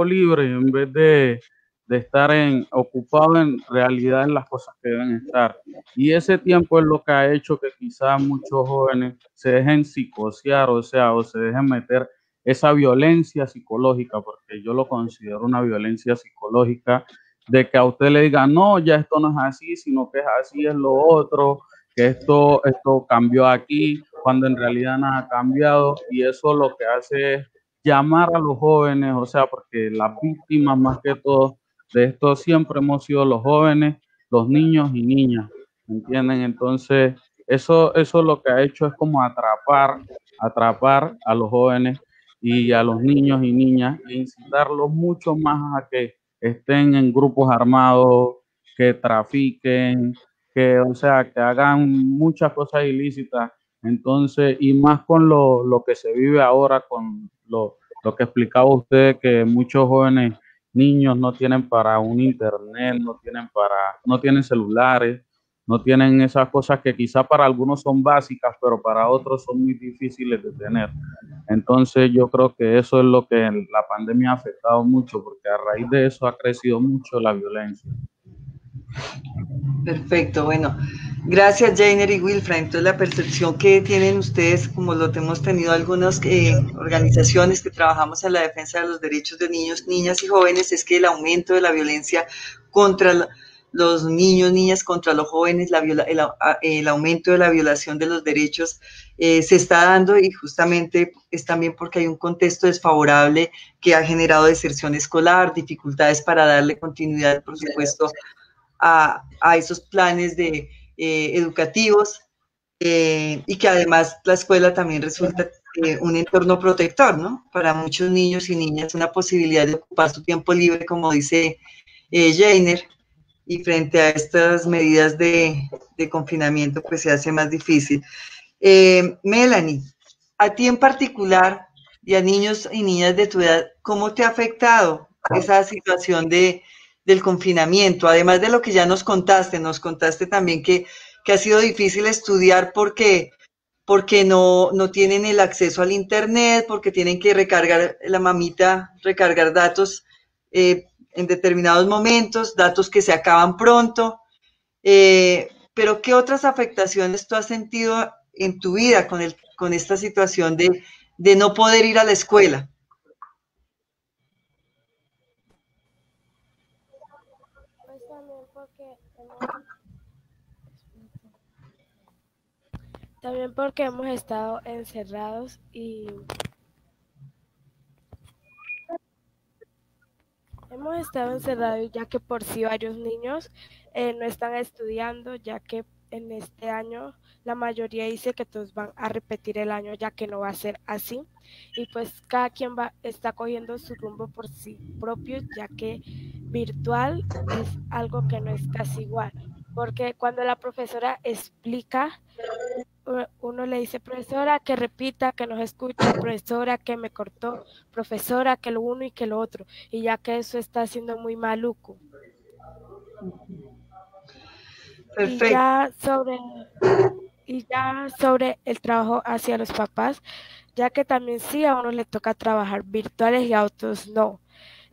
libre en vez de estar ocupado en realidad en las cosas que deben estar. Y ese tiempo es lo que ha hecho que quizás muchos jóvenes se dejen psicosear, o sea, o se dejen meter esa violencia psicológica, porque yo lo considero una violencia psicológica, de que a usted le digan, no, ya esto no es así, sino que es así, es lo otro, que esto cambió aquí, cuando en realidad nada ha cambiado, y eso lo que hace es llamar a los jóvenes, o sea, porque las víctimas más que todo de esto siempre hemos sido los jóvenes, los niños y niñas, ¿entienden? Entonces, eso lo que ha hecho es como atrapar a los jóvenes y a los niños y niñas e incitarlos mucho más a que estén en grupos armados, que trafiquen, que, o sea, que hagan muchas cosas ilícitas. Entonces, y más con lo que se vive ahora, con lo que explicaba usted, que muchos jóvenes niños no tienen para un internet, no tienen celulares, no tienen esas cosas que quizá para algunos son básicas, pero para otros son muy difíciles de tener. Entonces yo creo que eso es lo que la pandemia ha afectado mucho, porque a raíz de eso ha crecido mucho la violencia. Perfecto, bueno, gracias Jainer y Wilfred. Entonces la percepción que tienen ustedes, como lo hemos tenido algunas organizaciones que trabajamos en la defensa de los derechos de niños, niñas y jóvenes, es que el aumento de la violencia contra los niños, niñas, contra los jóvenes, el aumento de la violación de los derechos se está dando, y justamente es también porque hay un contexto desfavorable que ha generado deserción escolar, dificultades para darle continuidad, por supuesto, a esos planes educativos, y que además la escuela también resulta un entorno protector, ¿no? Para muchos niños y niñas, una posibilidad de ocupar su tiempo libre, como dice Jainer, y frente a estas medidas de confinamiento, pues se hace más difícil. Melanie, a ti en particular y a niños y niñas de tu edad, ¿cómo te ha afectado esa situación del confinamiento? Además de lo que ya nos contaste también que ha sido difícil estudiar porque no tienen el acceso al internet, porque tienen que recargar datos en determinados momentos, datos que se acaban pronto. Pero ¿qué otras afectaciones tú has sentido en tu vida con esta situación de no poder ir a la escuela? Pues también porque hemos estado encerrados y ya que por sí varios niños no están estudiando, ya que en este año la mayoría dice que todos van a repetir el año, ya que no va a ser así, y pues cada quien está cogiendo su rumbo por sí propio, ya que virtual es algo que no es casi igual, porque cuando la profesora explica, uno le dice, profesora, que repita, que nos escuche, profesora, que me cortó, profesora, que lo uno y que lo otro, y ya que eso está siendo muy maluco. Perfecto. Y ya sobre Y ya sobre el trabajo hacia los papás, ya que también sí a uno le toca trabajar virtuales y a otros no,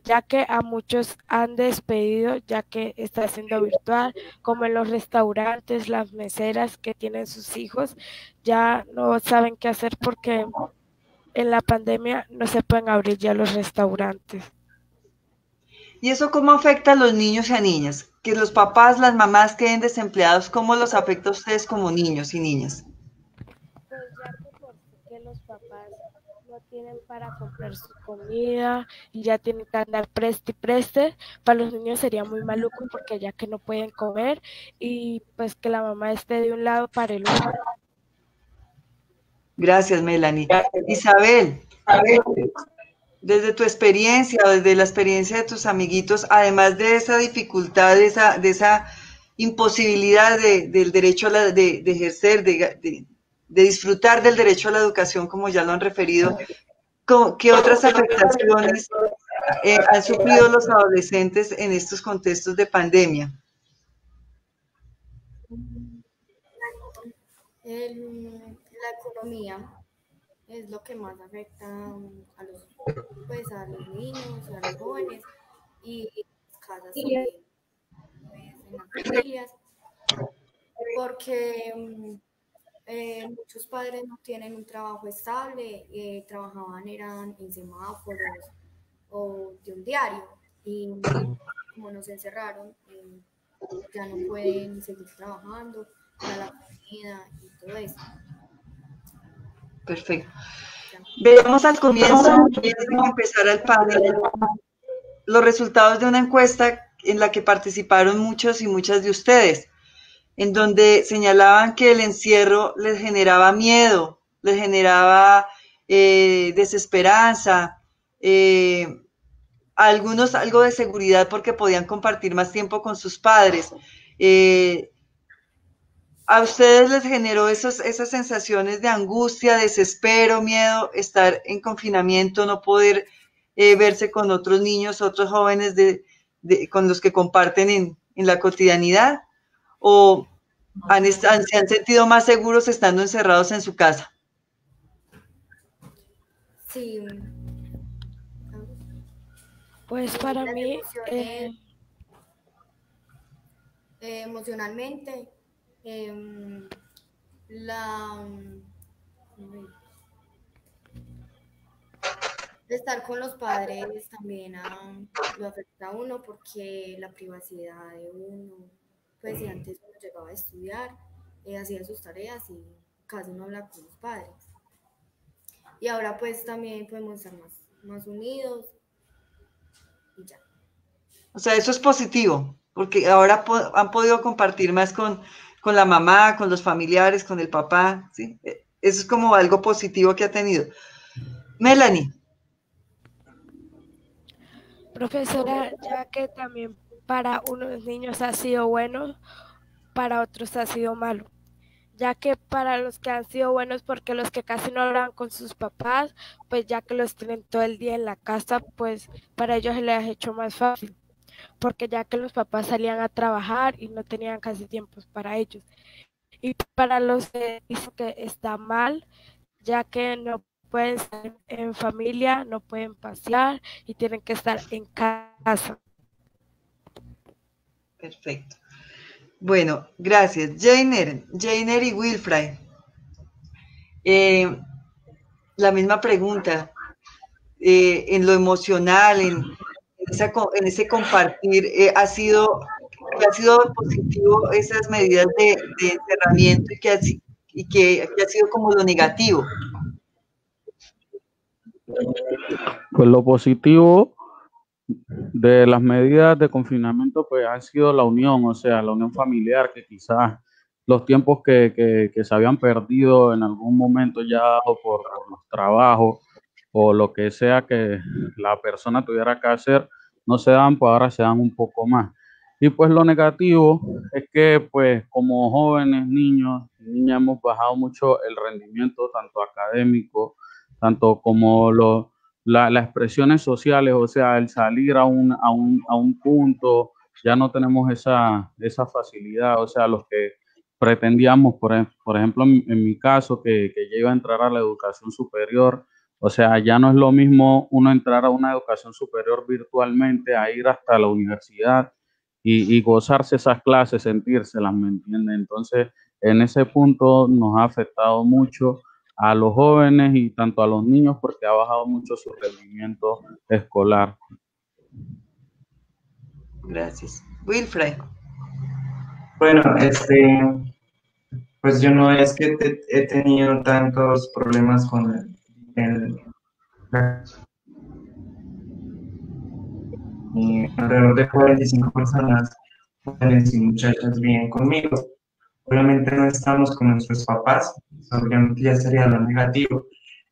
ya que a muchos han despedido ya que está siendo virtual, como en los restaurantes, las meseras que tienen sus hijos, ya no saben qué hacer porque en la pandemia no se pueden abrir ya los restaurantes. ¿Y eso cómo afecta a los niños y a niñas? Que los papás, las mamás queden desempleados, ¿cómo los afecta a ustedes como niños y niñas? Pues ya que por que los papás no tienen para comprar su comida y ya tienen que andar preste y preste, para los niños sería muy maluco porque ya que no pueden comer y pues que la mamá esté de un lado para el otro. Gracias, Melanie. Isabel, desde tu experiencia o desde la experiencia de tus amiguitos, además de esa dificultad, de esa imposibilidad del derecho a de ejercer, de disfrutar del derecho a la educación, como ya lo han referido, ¿qué otras afectaciones han sufrido los adolescentes en estos contextos de pandemia? La economía es lo que más afecta a los, pues, a los niños, a los jóvenes y las casas también, pues, en las familias, porque muchos padres no tienen un trabajo estable, trabajaban eran en semáforos o de un diario y como nos encerraron, ya no pueden seguir trabajando para la comida y todo eso. Perfecto. Veamos al comienzo, antes de que empezara el panel, los resultados de una encuesta en la que participaron muchos y muchas de ustedes, en donde señalaban que el encierro les generaba miedo, les generaba desesperanza, a algunos algo de seguridad porque podían compartir más tiempo con sus padres. ¿A ustedes les generó esas sensaciones de angustia, desespero, miedo, estar en confinamiento, no poder verse con otros niños, otros jóvenes con los que comparten en la cotidianidad? ¿O se han sentido más seguros estando encerrados en su casa? Sí. Pues para mí... emocionalmente, estar con los padres también lo afecta a uno porque la privacidad de uno, pues si antes uno llegaba a estudiar, hacía sus tareas y casi no hablaba con los padres. Y ahora pues también podemos estar más unidos y ya. O sea, eso es positivo, porque ahora han podido compartir más con la mamá, con los familiares, con el papá, ¿sí? Eso es como algo positivo que ha tenido. Melanie. Profesora, ya que también para unos niños ha sido bueno, para otros ha sido malo, ya que para los que han sido buenos, porque los que casi no hablan con sus papás, pues ya que los tienen todo el día en la casa, pues para ellos se les ha hecho más fácil, porque ya que los papás salían a trabajar y no tenían casi tiempos para ellos. Y para los que dicen que está mal, ya que no pueden estar en familia, no pueden pasear y tienen que estar en casa. Perfecto. Bueno, gracias. Jainer y Wilfray. La misma pregunta. En lo emocional, en ese compartir, ha sido positivo esas medidas de encerramiento y que ha sido como lo negativo. Pues lo positivo de las medidas de confinamiento pues ha sido la unión, o sea, la unión familiar, que quizás los tiempos que se habían perdido en algún momento ya por los trabajos o lo que sea que la persona tuviera que hacer, no se dan, pues ahora se dan un poco más. Y pues lo negativo es que pues como jóvenes, niños y niñas hemos bajado mucho el rendimiento tanto académico, tanto como las expresiones sociales, o sea, el salir a un punto, ya no tenemos esa facilidad, o sea, los que pretendíamos, por ejemplo, en mi caso, que ya iba a entrar a la educación superior. O sea, ya no es lo mismo uno entrar a una educación superior virtualmente, a ir hasta la universidad y gozarse esas clases, sentírselas, ¿me entiende? Entonces, en ese punto nos ha afectado mucho a los jóvenes y tanto a los niños porque ha bajado mucho su rendimiento escolar. Gracias. Wilfred. Bueno, pues yo no es que he tenido tantos problemas con alrededor de 45 personas, jóvenes y muchachas, viven conmigo. Obviamente no estamos con nuestros papás, obviamente ya sería lo negativo.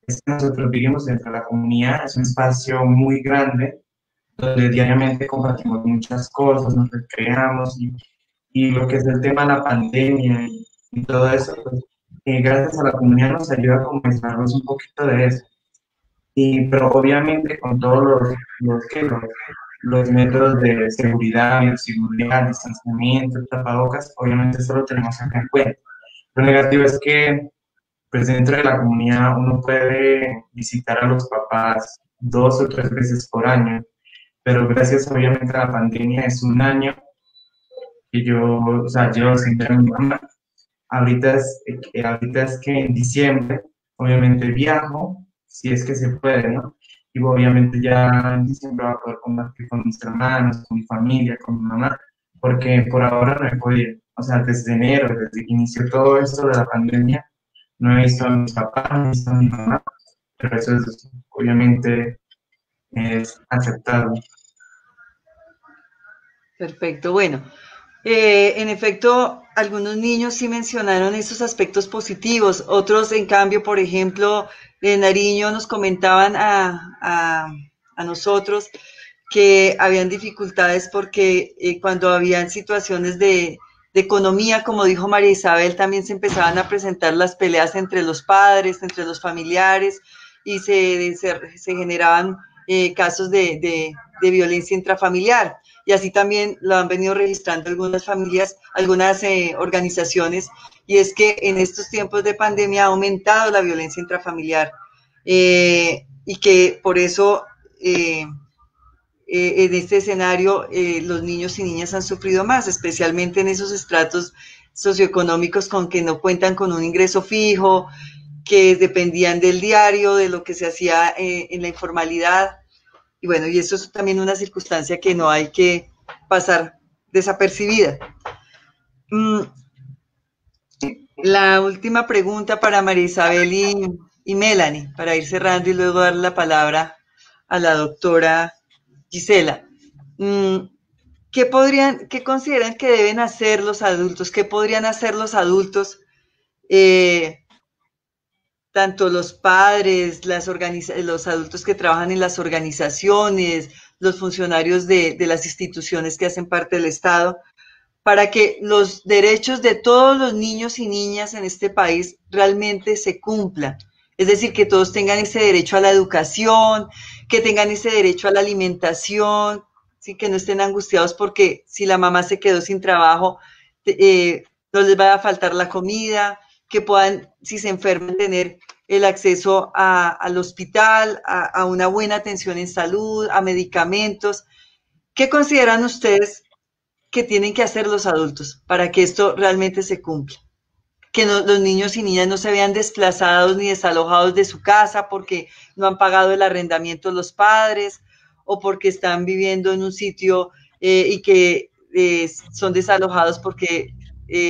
Es que nosotros vivimos dentro de la comunidad, es un espacio muy grande, donde diariamente compartimos muchas cosas, nos recreamos y lo que es el tema de la pandemia y todo eso, pues, gracias a la comunidad nos ayuda a comenzarnos un poquito de eso. Pero obviamente con todos los métodos de seguridad, bioseguridad, distanciamiento, tapabocas, obviamente eso lo tenemos acá en cuenta. Lo negativo es que pues dentro de la comunidad uno puede visitar a los papás 2 o 3 veces por año, pero gracias obviamente a la pandemia es un año que yo, o sea, llevo sin ver a mi mamá. Ahorita es que en diciembre obviamente viajo, si es que se puede, ¿no? Y obviamente ya en diciembre voy a poder compartir con mis hermanos, con mi familia, con mi mamá, porque por ahora no he podido. O sea, desde enero, desde que inició todo esto de la pandemia, no he visto a mis papás, no he visto a mi mamá, pero eso es, obviamente es aceptable. Perfecto, bueno. En efecto, algunos niños sí mencionaron esos aspectos positivos, otros, en cambio, por ejemplo, de Nariño nos comentaban a nosotros que habían dificultades porque cuando habían situaciones de economía, como dijo María Isabel, también se empezaban a presentar las peleas entre los padres, entre los familiares, y se generaban casos de violencia intrafamiliar. Y así también lo han venido registrando algunas familias, algunas organizaciones, y es que en estos tiempos de pandemia ha aumentado la violencia intrafamiliar y que por eso en este escenario los niños y niñas han sufrido más, especialmente en esos estratos socioeconómicos con que no cuentan con un ingreso fijo, que dependían del diario, de lo que se hacía en la informalidad. Y bueno, y eso es también una circunstancia que no hay que pasar desapercibida. La última pregunta para María Isabel y Melanie, para ir cerrando y luego dar la palabra a la doctora Gisela. ¿Qué consideran que deben hacer los adultos? ¿Qué podrían hacer los adultos? Tanto los padres, los adultos que trabajan en las organizaciones, los funcionarios de las instituciones que hacen parte del Estado, para que los derechos de todos los niños y niñas en este país realmente se cumplan. Es decir, que todos tengan ese derecho a la educación, que tengan ese derecho a la alimentación, ¿sí? Que no estén angustiados porque si la mamá se quedó sin trabajo, no les va a faltar la comida, que puedan, si se enferman, tener el acceso al hospital, a una buena atención en salud, a medicamentos. ¿Qué consideran ustedes que tienen que hacer los adultos para que esto realmente se cumpla? Que los niños y niñas no se vean desplazados ni desalojados de su casa porque no han pagado el arrendamiento los padres o porque están viviendo en un sitio y que son desalojados porque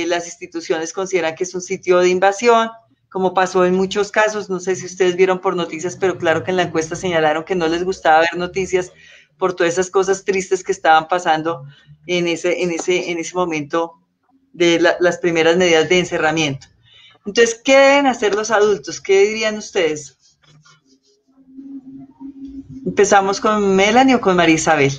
las instituciones consideran que es un sitio de invasión, como pasó en muchos casos. No sé si ustedes vieron por noticias, pero claro que en la encuesta señalaron que no les gustaba ver noticias por todas esas cosas tristes que estaban pasando en ese momento de las primeras medidas de encerramiento. Entonces, ¿qué deben hacer los adultos? ¿Qué dirían ustedes? ¿Empezamos con Melanie o con María Isabel?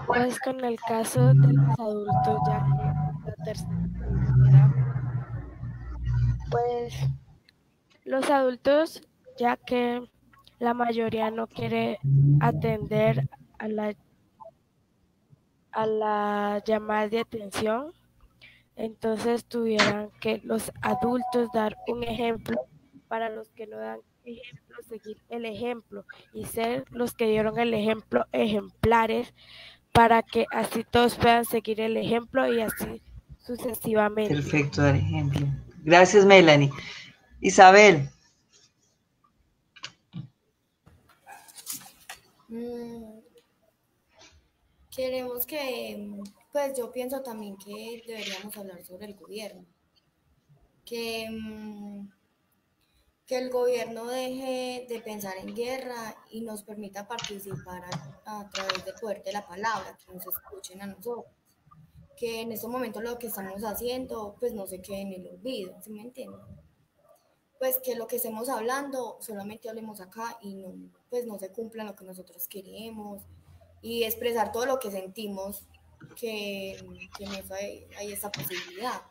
Pues con el caso de los adultos, ya que la tercera, pues los adultos ya que la mayoría no quiere atender a la llamada de atención. Entonces tuvieran que los adultos dar un ejemplo para los que no dan ejemplo, seguir el ejemplo y ser los que dieron el ejemplo ejemplares para que así todos puedan seguir el ejemplo y así sucesivamente. Perfecto, dar ejemplo. Gracias, Melanie. Isabel. Queremos que, pues yo pienso también que deberíamos hablar sobre el gobierno. Que el gobierno deje de pensar en guerra y nos permita participar a través del poder de la palabra, que nos escuchen a nosotros. Que en este momento lo que estamos haciendo, pues no se quede en el olvido, ¿sí me entienden? Pues que lo que estemos hablando, solamente hablemos acá y no, pues no se cumpla lo que nosotros queremos y expresar todo lo que sentimos, que en eso hay esa posibilidad.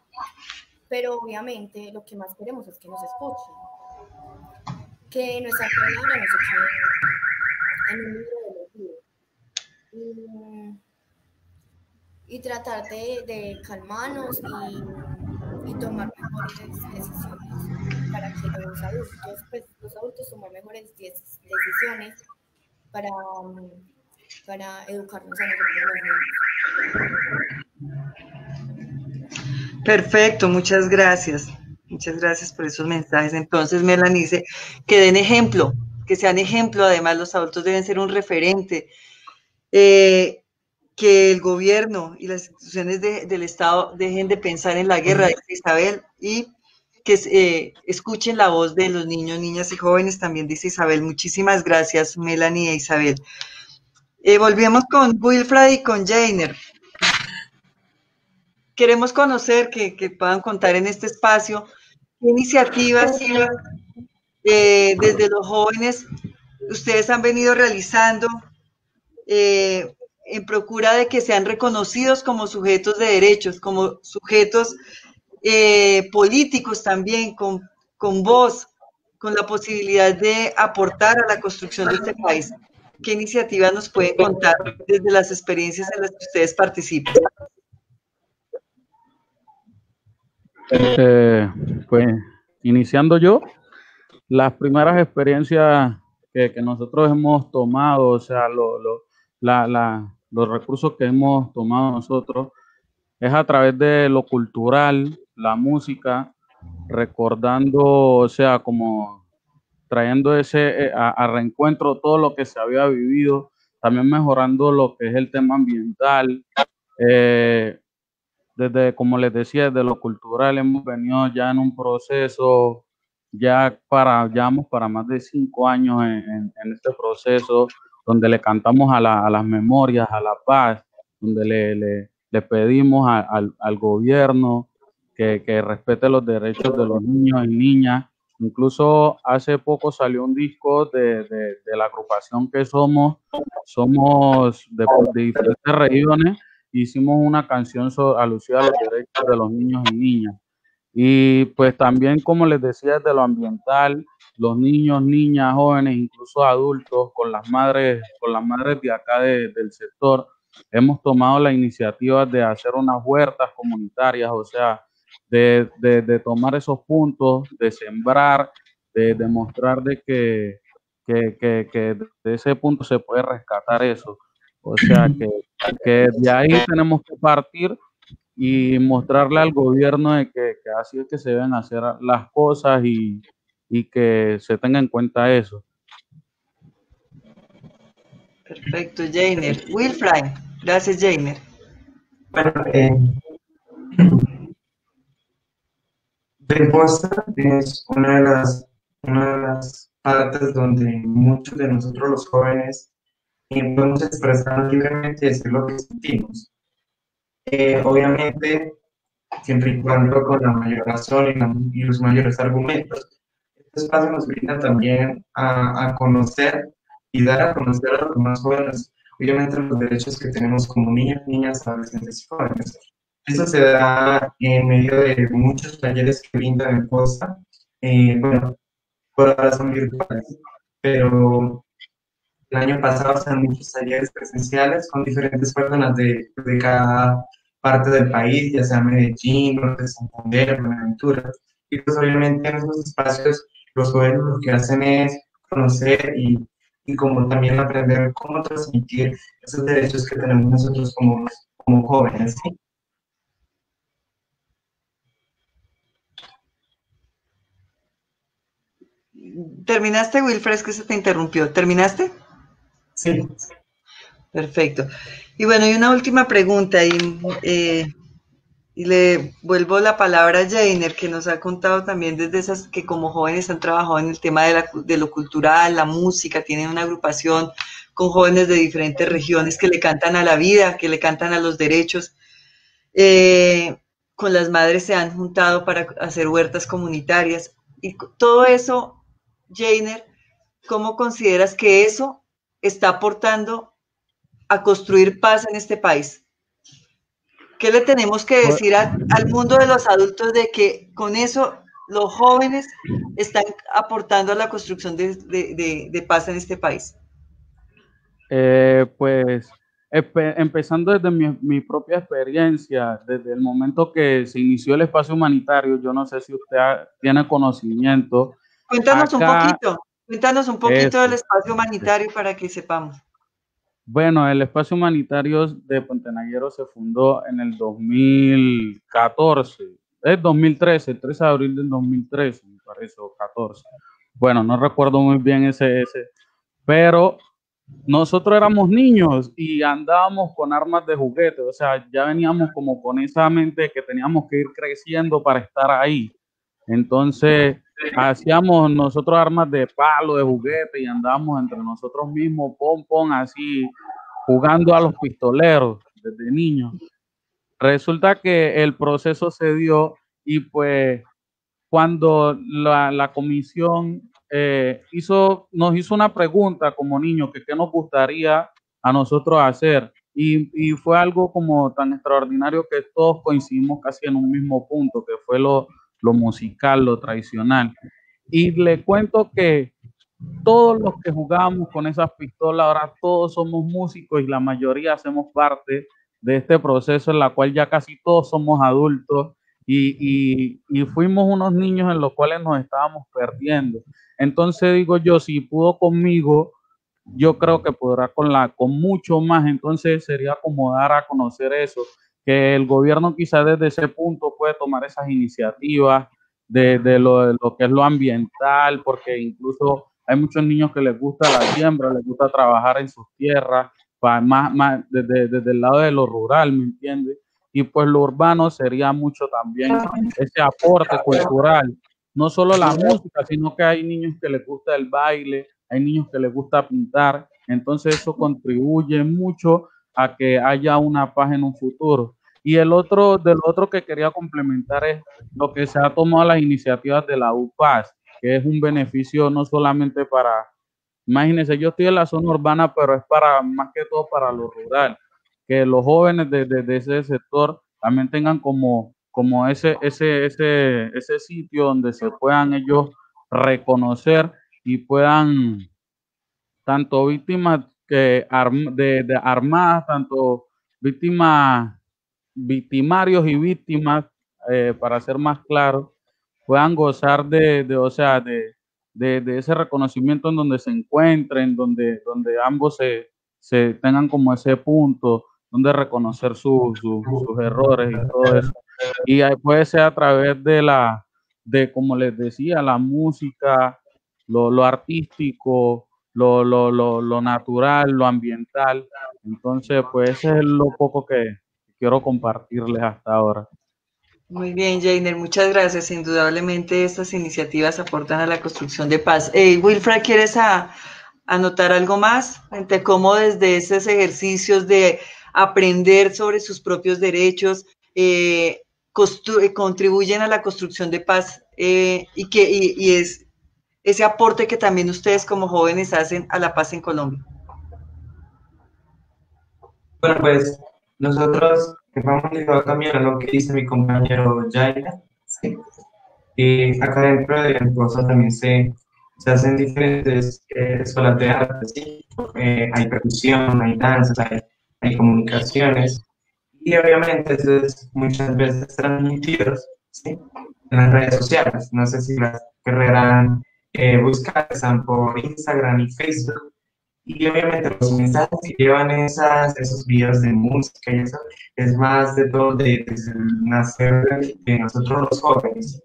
Pero obviamente lo que más queremos es que nos escuchen. Que nuestra palabra no se quede en un libro de olvido. Y tratar de calmarnos y tomar mejores decisiones para que los adultos tomar mejores decisiones para educarnos a nosotros mismos. Perfecto, muchas gracias. Muchas gracias por esos mensajes. Entonces, Melanie dice que den ejemplo, que sean ejemplo. Además, los adultos deben ser un referente. Que el gobierno y las instituciones del Estado dejen de pensar en la guerra, dice Isabel, y que escuchen la voz de los niños, niñas y jóvenes, también dice Isabel. Muchísimas gracias, Melanie e Isabel. Volvemos con Wilfred y con Jainer. Queremos conocer, que puedan contar en este espacio, qué iniciativas desde los jóvenes ustedes han venido realizando en procura de que sean reconocidos como sujetos de derechos, como sujetos políticos también, con voz, con la posibilidad de aportar a la construcción de este país. ¿Qué iniciativas nos pueden contar desde las experiencias en las que ustedes participan? Pues iniciando yo, las primeras experiencias que nosotros hemos tomado, o sea, los recursos que hemos tomado nosotros, es a través de lo cultural, la música, recordando, o sea, como trayendo ese a reencuentro todo lo que se había vivido, también mejorando lo que es el tema ambiental. Desde, como les decía, desde lo cultural hemos venido ya en un proceso, ya vamos para más de 5 años en este proceso, donde le cantamos a las memorias, a la paz, donde le pedimos al gobierno que respete los derechos de los niños y niñas. Incluso hace poco salió un disco de la agrupación que somos de diferentes regiones. Hicimos una canción alusiva a los derechos de los niños y niñas. Y pues también, como les decía, desde lo ambiental, los niños, niñas, jóvenes, incluso adultos, con las madres de acá del sector, hemos tomado la iniciativa de hacer unas huertas comunitarias, o sea, de tomar esos puntos, de sembrar, de demostrar de que de ese punto se puede rescatar eso. O sea, que de ahí tenemos que partir y mostrarle al gobierno de que así es que se deben hacer las cosas y que se tenga en cuenta eso. Perfecto, Jainer. Wilfred, gracias, Jainer. Bueno, Posta es una de las partes donde muchos de nosotros los jóvenes podemos expresar libremente y decir lo que sentimos. Obviamente, siempre y cuando con la mayor razón y los mayores argumentos. Este espacio nos brinda también a conocer y dar a conocer a los más jóvenes, obviamente, los derechos que tenemos como niños, niñas, adolescentes y jóvenes. Esto se da en medio de muchos talleres que brindan en Posta. Bueno, por ahora son virtuales, pero el año pasado se han muchos talleres presenciales con diferentes personas de cada parte del país, ya sea Medellín, Norte, Santander, Buenaventura. Y pues obviamente en esos espacios los jóvenes lo que hacen es conocer y como también aprender cómo transmitir esos derechos que tenemos nosotros como jóvenes, ¿sí? ¿Terminaste, Wilfred? Es que se te interrumpió. ¿Terminaste? Sí. Perfecto. Y bueno, y una última pregunta, y le vuelvo la palabra a Jainer, que nos ha contado también desde esas que como jóvenes han trabajado en el tema de lo cultural, la música, tienen una agrupación con jóvenes de diferentes regiones que le cantan a la vida, que le cantan a los derechos. Con las madres se han juntado para hacer huertas comunitarias. Y todo eso, Jainer, ¿cómo consideras que eso está aportando a construir paz en este país? ¿Qué le tenemos que decir al mundo de los adultos de que con eso los jóvenes están aportando a la construcción de paz en este país? Pues empezando desde mi propia experiencia, desde el momento que se inició el espacio humanitario, yo no sé si usted tiene conocimiento. Cuéntanos Acá, un poquito del espacio humanitario para que sepamos. Bueno, el espacio humanitario de Puente Naguero se fundó en el 2014, es 2013, el 13 de abril del 2013, me parece, o 14. Bueno, no recuerdo muy bien ese, pero nosotros éramos niños y andábamos con armas de juguete, o sea, ya veníamos como con esa mente que teníamos que ir creciendo para estar ahí. Entonces, hacíamos nosotros armas de palo, de juguete y andábamos entre nosotros mismos, pom, así, jugando a los pistoleros desde niños. Resulta que el proceso se dio y pues cuando la comisión nos hizo una pregunta como niños, que qué nos gustaría a nosotros hacer. Y fue algo como tan extraordinario que todos coincidimos casi en un mismo punto, que fue lo musical, lo tradicional. Y le cuento que todos los que jugábamos con esas pistolas, ahora todos somos músicos y la mayoría hacemos parte de este proceso en la cual ya casi todos somos adultos y fuimos unos niños en los cuales nos estábamos perdiendo. Entonces digo yo, si pudo conmigo, yo creo que podrá con mucho más. Entonces sería como dar a conocer eso, que el gobierno quizás desde ese punto puede tomar esas iniciativas de lo que es lo ambiental, porque incluso hay muchos niños que les gusta la siembra, les gusta trabajar en sus tierras, más desde el lado de lo rural, ¿me entiendes? Y pues lo urbano sería mucho también ese aporte cultural, no solo la música, sino que hay niños que les gusta el baile, hay niños que les gusta pintar, entonces eso contribuye mucho a que haya una paz en un futuro. Y del otro que quería complementar es lo que se ha tomado las iniciativas de la UPAS, que es un beneficio no solamente para, imagínense, yo estoy en la zona urbana, pero es para, más que todo para lo rural, que los jóvenes de ese sector también tengan como ese sitio donde se puedan ellos reconocer y puedan, tanto víctimas de armadas, tanto victimarios y víctimas, para ser más claro, puedan gozar de ese reconocimiento en donde se encuentren, donde ambos se tengan como ese punto donde reconocer sus errores y todo eso. Y ahí puede ser a través de como les decía, la música, lo artístico, lo natural, lo ambiental. Entonces, pues ese es lo poco que quiero compartirles hasta ahora. Muy bien, Jainer, muchas gracias. Indudablemente estas iniciativas aportan a la construcción de paz. Wilfred, ¿quieres anotar algo más entre cómo desde esos ejercicios de aprender sobre sus propios derechos contribuyen a la construcción de paz y es ese aporte que también ustedes como jóvenes hacen a la paz en Colombia? Bueno, pues nosotros vamos ligado también a lo que dice mi compañero Jaina, ¿sí? Y acá dentro de la cosa también se se hacen diferentes escuelas de arte, ¿sí? Hay percusión, hay danzas, hay comunicaciones, y obviamente eso es muchas veces transmitido, ¿sí? En las redes sociales. No sé si las querrán buscar, están por Instagram y Facebook. Y obviamente los mensajes que llevan esos videos de música y eso, es más de todo desde el nacer de nosotros los jóvenes.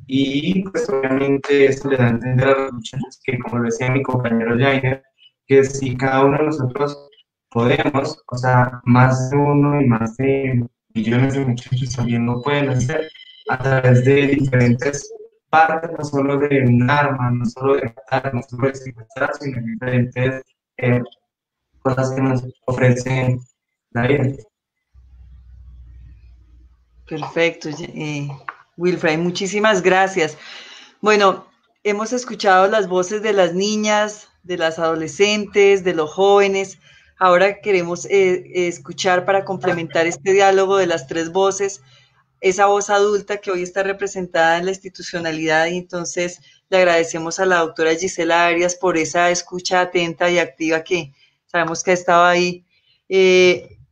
Y pues obviamente esto le da a entender a los muchachos que, como decía mi compañero Jainer, que si cada uno de nosotros podemos, o sea, más de uno y más de millones de muchachos también lo pueden hacer a través de diferentes partes, no solo de un arma, no solo de matar, no solo de secuestrar, sino de diferentes cosas que nos ofrecen la vida. Perfecto, Wilfray, muchísimas gracias. Bueno, hemos escuchado las voces de las niñas, de las adolescentes, de los jóvenes. Ahora queremos escuchar, para complementar este diálogo de las tres voces, esa voz adulta que hoy está representada en la institucionalidad, y entonces le agradecemos a la doctora Gisela Arias por esa escucha atenta y activa que sabemos que ha estado ahí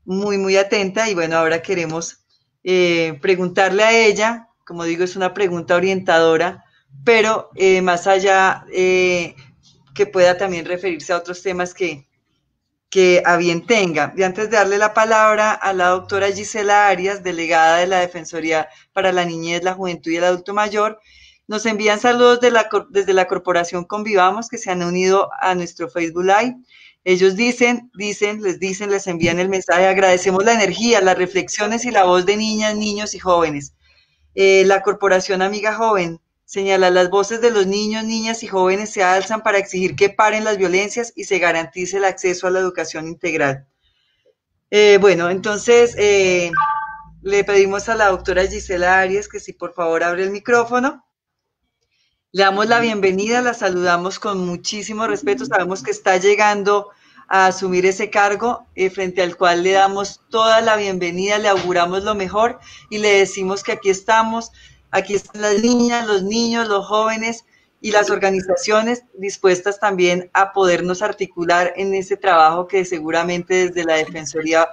muy, muy atenta. Y bueno, ahora queremos preguntarle a ella, como digo, es una pregunta orientadora, pero más allá que pueda también referirse a otros temas que a bien tenga. Y antes de darle la palabra a la doctora Gisela Arias, delegada de la Defensoría para la Niñez, la Juventud y el Adulto Mayor, nos envían saludos desde la Corporación Convivamos, que se han unido a nuestro Facebook Live. Ellos les envían el mensaje: agradecemos la energía, las reflexiones y la voz de niñas, niños y jóvenes. La Corporación Amiga Joven señala: las voces de los niños, niñas y jóvenes se alzan para exigir que paren las violencias y se garantice el acceso a la educación integral. Bueno, entonces le pedimos a la doctora Gisela Arias que si por favor abre el micrófono. Le damos la bienvenida, la saludamos con muchísimo respeto. Sabemos que está llegando a asumir ese cargo, frente al cual le damos toda la bienvenida, le auguramos lo mejor y le decimos que aquí están las niñas, los niños, los jóvenes y las organizaciones dispuestas también a podernos articular en ese trabajo que seguramente desde la Defensoría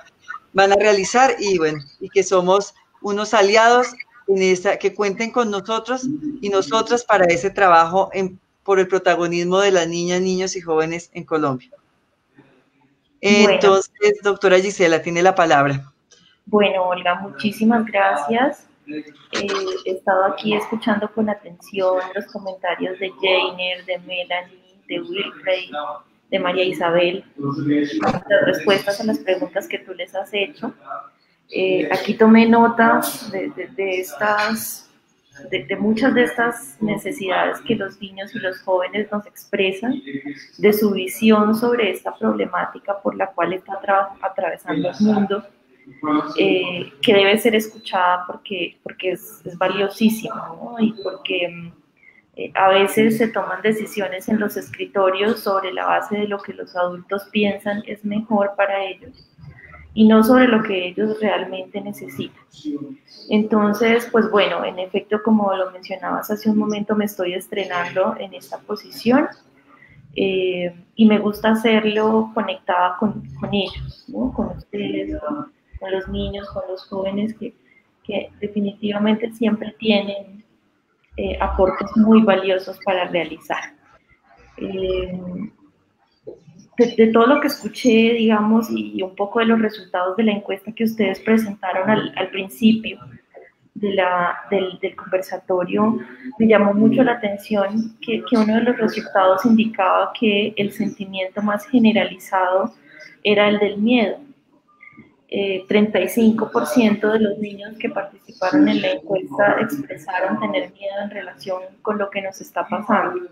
van a realizar, y bueno, y que somos unos aliados que cuenten con nosotros y nosotras para ese trabajo por el protagonismo de las niñas, niños y jóvenes en Colombia. Entonces, doctora Gisela, tiene la palabra. Bueno, Olga, muchísimas gracias. He estado aquí escuchando con atención los comentarios de Jainer, de Melanie, de Wilfray, de María Isabel, las respuestas a las preguntas que tú les has hecho. Aquí tomé nota de muchas de estas necesidades que los niños y los jóvenes nos expresan, de su visión sobre esta problemática por la cual está atravesando el mundo, que debe ser escuchada porque es valiosísima, ¿no? Y porque a veces se toman decisiones en los escritorios sobre la base de lo que los adultos piensan es mejor para ellos y no sobre lo que ellos realmente necesitan. Entonces, pues bueno, en efecto, como lo mencionabas hace un momento, me estoy estrenando en esta posición y me gusta hacerlo conectada con ellos, ¿no? Con ustedes, con los niños, con los jóvenes que definitivamente siempre tienen aportes muy valiosos para realizar. De todo lo que escuché, digamos, y un poco de los resultados de la encuesta que ustedes presentaron al principio del conversatorio, me llamó mucho la atención que uno de los resultados indicaba que el sentimiento más generalizado era el del miedo. 35% de los niños que participaron en la encuesta expresaron tener miedo en relación con lo que nos está pasando.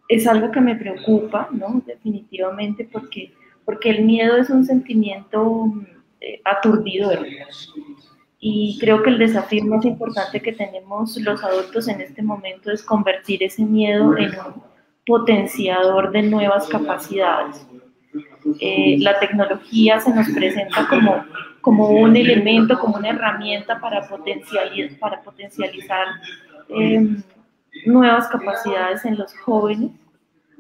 Es algo que me preocupa, ¿no? Definitivamente, porque el miedo es un sentimiento aturdidor. Y creo que el desafío más importante que tenemos los adultos en este momento es convertir ese miedo en un potenciador de nuevas capacidades. La tecnología se nos presenta como un elemento, como una herramienta para potencializar nuevas capacidades en los jóvenes,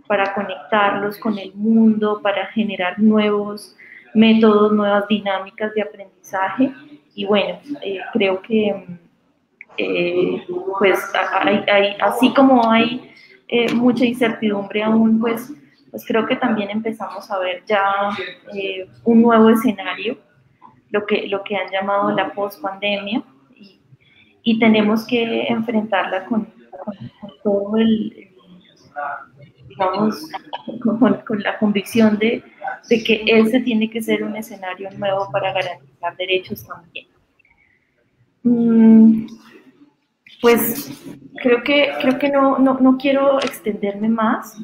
para conectarlos con el mundo, para generar nuevos métodos, nuevas dinámicas de aprendizaje. Y bueno, creo que pues así como hay mucha incertidumbre aún, pues creo que también empezamos a ver ya un nuevo escenario, lo que han llamado la pospandemia, y tenemos que enfrentarla con todo digamos, con la convicción de que ese tiene que ser un escenario nuevo para garantizar derechos también. Pues creo que no quiero extenderme más.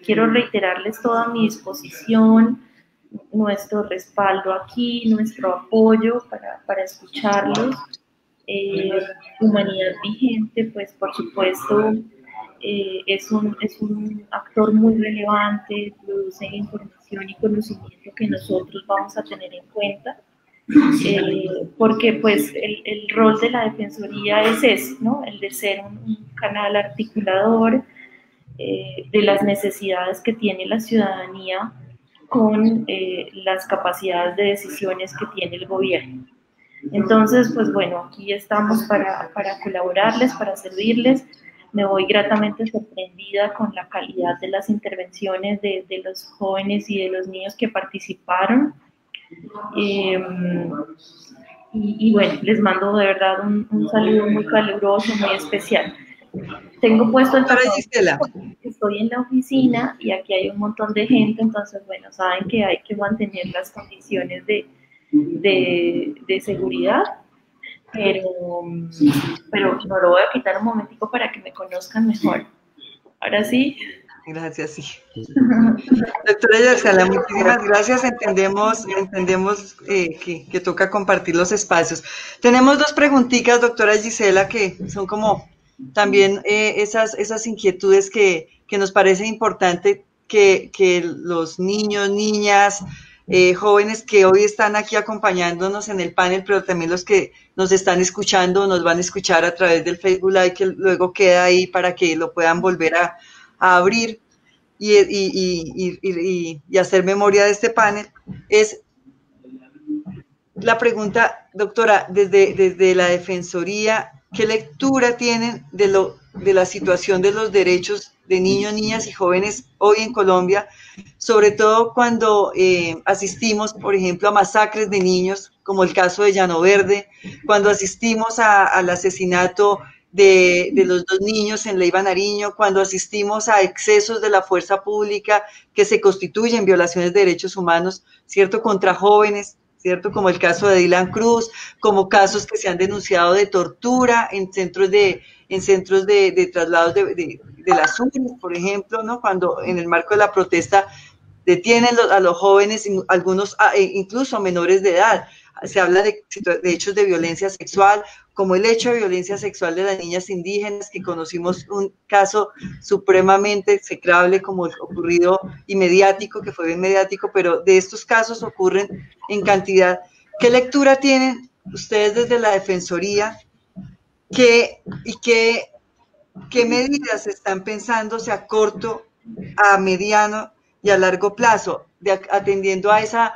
Quiero reiterarles toda mi disposición, nuestro respaldo aquí, nuestro apoyo para escucharlos. Humanidad Vigente, pues por supuesto, es un actor muy relevante, produce información y conocimiento que nosotros vamos a tener en cuenta, porque pues el rol de la Defensoría es ese, ¿no? El de ser un canal articulador de las necesidades que tiene la ciudadanía con las capacidades de decisiones que tiene el gobierno. Entonces, pues bueno, aquí estamos para colaborarles, para servirles. Me voy gratamente sorprendida con la calidad de las intervenciones de los jóvenes y de los niños que participaron. Y bueno, les mando de verdad un saludo muy caluroso, muy especial. Tengo puesto el tapabocas, estoy en la oficina y aquí hay un montón de gente, entonces bueno, saben que hay que mantener las condiciones de seguridad, pero no lo voy a quitar un momentico para que me conozcan mejor. Ahora sí. Gracias, sí. Doctora Yersala, muchísimas gracias. Entendemos que toca compartir los espacios. Tenemos dos preguntitas, doctora Gisela, que son como también esas inquietudes que nos parece importante que los niños, niñas, jóvenes que hoy están aquí acompañándonos en el panel, pero también los que nos están escuchando, nos van a escuchar a través del Facebook Live, que luego queda ahí para que lo puedan volver a abrir y hacer memoria de este panel. Es la pregunta, doctora, desde la Defensoría, ¿qué lectura tienen de la situación de los derechos de niños, niñas y jóvenes hoy en Colombia, sobre todo cuando asistimos, por ejemplo, a masacres de niños, como el caso de Llano Verde, cuando asistimos al asesinato de los dos niños en Leiva, Nariño, cuando asistimos a excesos de la fuerza pública que se constituyen violaciones de derechos humanos, ¿cierto?, contra jóvenes, ¿cierto?, como el caso de Dylan Cruz, como casos que se han denunciado de tortura en centros de traslados de las URI, por ejemplo, ¿no?, cuando en el marco de la protesta detienen a los jóvenes, algunos incluso menores de edad. Se habla de hechos de violencia sexual, como el hecho de violencia sexual de las niñas indígenas, que conocimos un caso supremamente execrable como el ocurrido y mediático, que fue bien mediático, pero de estos casos ocurren en cantidad. ¿Qué lectura tienen ustedes desde la Defensoría? ¿Qué medidas están pensándose a corto, a mediano y a largo plazo, atendiendo a esa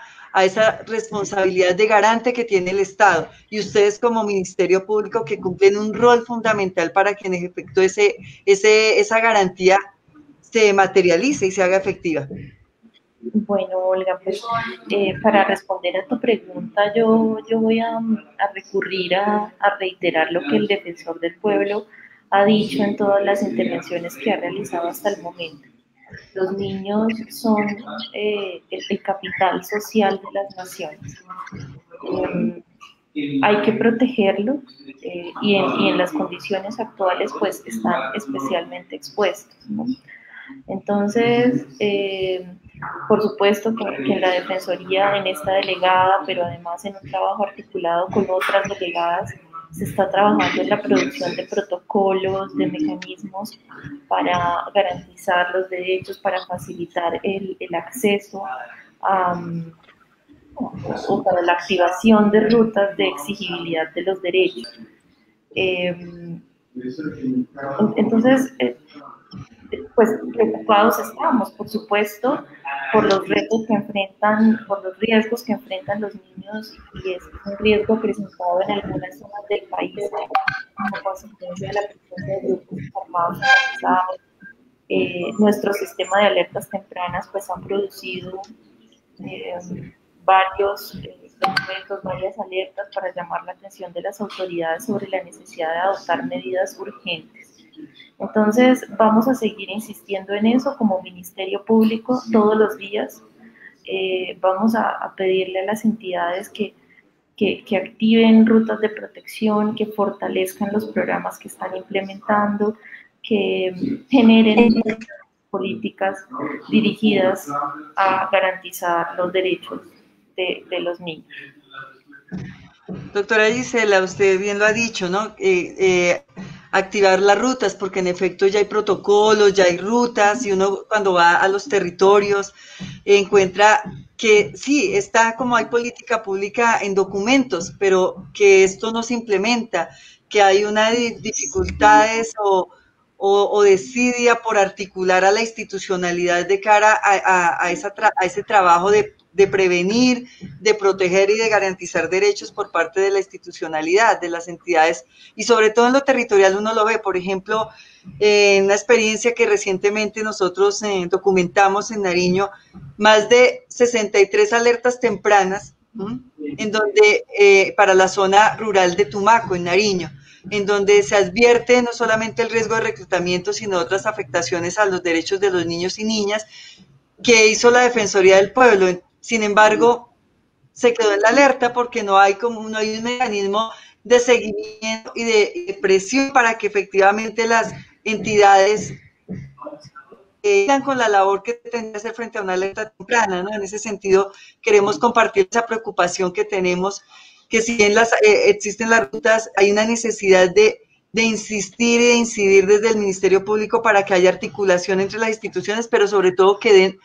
responsabilidad de garante que tiene el Estado, y ustedes como Ministerio Público, que cumplen un rol fundamental para que en efecto esa garantía se materialice y se haga efectiva? Bueno, Olga, pues para responder a tu pregunta, yo voy a recurrir a reiterar lo que el Defensor del Pueblo ha dicho en todas las intervenciones que ha realizado hasta el momento. Los niños son el capital social de las naciones. Hay que protegerlos y en las condiciones actuales pues están especialmente expuestos, ¿no? Entonces, por supuesto que en la Defensoría, en esta delegada, pero además en un trabajo articulado con otras delegadas, se está trabajando en la producción de protocolos, de mecanismos para garantizar los derechos, para facilitar el acceso o para la activación de rutas de exigibilidad de los derechos. Entonces, pues preocupados estamos, por supuesto, por los retos que enfrentan, por los riesgos que enfrentan los niños, y es un riesgo presentado en algunas zonas del país como consecuencia de la presencia de grupos armados organizados. Nuestro sistema de alertas tempranas pues ha producido varios documentos, varias alertas para llamar la atención de las autoridades sobre la necesidad de adoptar medidas urgentes. Entonces, vamos a seguir insistiendo en eso como Ministerio Público todos los días. Vamos a pedirle a las entidades que activen rutas de protección, que fortalezcan los programas que están implementando, que generen políticas dirigidas a garantizar los derechos de los niños. Doctora Gisela, usted bien lo ha dicho, ¿no? Activar las rutas, porque en efecto ya hay protocolos, ya hay rutas, y uno cuando va a los territorios encuentra que sí, está como hay política pública en documentos, pero que esto no se implementa, que hay unas dificultades o desidia por articular a la institucionalidad de cara a ese trabajo de prevenir, de proteger y de garantizar derechos por parte de la institucionalidad, de las entidades, y sobre todo en lo territorial uno lo ve. Por ejemplo, en una experiencia que recientemente nosotros documentamos en Nariño, más de 63 alertas tempranas, en donde para la zona rural de Tumaco, en Nariño, en donde se advierte no solamente el riesgo de reclutamiento, sino otras afectaciones a los derechos de los niños y niñas, que hizo la Defensoría del Pueblo. Sin embargo, se quedó en la alerta porque no hay un mecanismo de seguimiento y de presión para que efectivamente las entidades sigan con la labor que tendría que hacer frente a una alerta temprana, ¿no? En ese sentido, queremos compartir esa preocupación que tenemos, que si bien existen las rutas, hay una necesidad de insistir y de incidir desde el Ministerio Público para que haya articulación entre las instituciones, pero sobre todo que den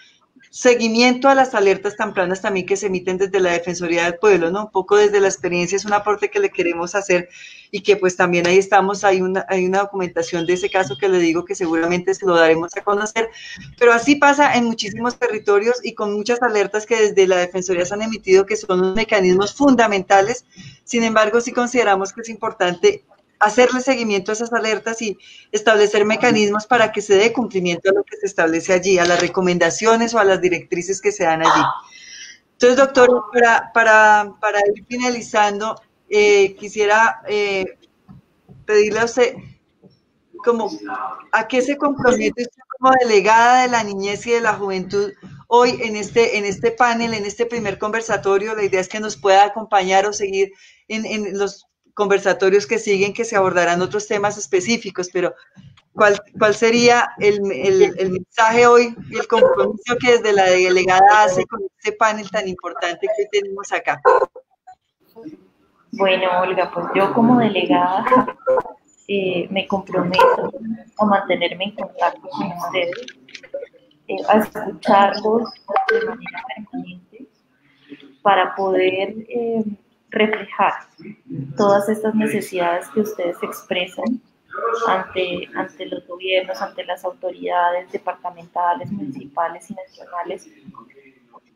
seguimiento a las alertas tempranas también que se emiten desde la Defensoría del Pueblo, ¿no? Un poco desde la experiencia es un aporte que le queremos hacer, y que pues también ahí estamos, hay una documentación de ese caso que le digo que seguramente se lo daremos a conocer, pero así pasa en muchísimos territorios y con muchas alertas que desde la Defensoría se han emitido, que son unos mecanismos fundamentales. Sin embargo, sí consideramos que es importante hacerle seguimiento a esas alertas y establecer mecanismos para que se dé cumplimiento a lo que se establece allí, a las recomendaciones o a las directrices que se dan allí. Entonces, doctor, para ir finalizando, quisiera pedirle a usted como a qué se compromete usted como delegada de la niñez y de la juventud hoy en este panel, en este primer conversatorio. La idea es que nos pueda acompañar o seguir en los conversatorios que siguen, que se abordarán otros temas específicos, pero ¿cuál sería el mensaje hoy y el compromiso que desde la delegada hace con este panel tan importante que tenemos acá? Bueno, Olga, pues yo como delegada me comprometo a mantenerme en contacto con ustedes, a escucharlos de manera permanente para poder reflejar todas estas necesidades que ustedes expresan ante los gobiernos, ante las autoridades departamentales, municipales y nacionales,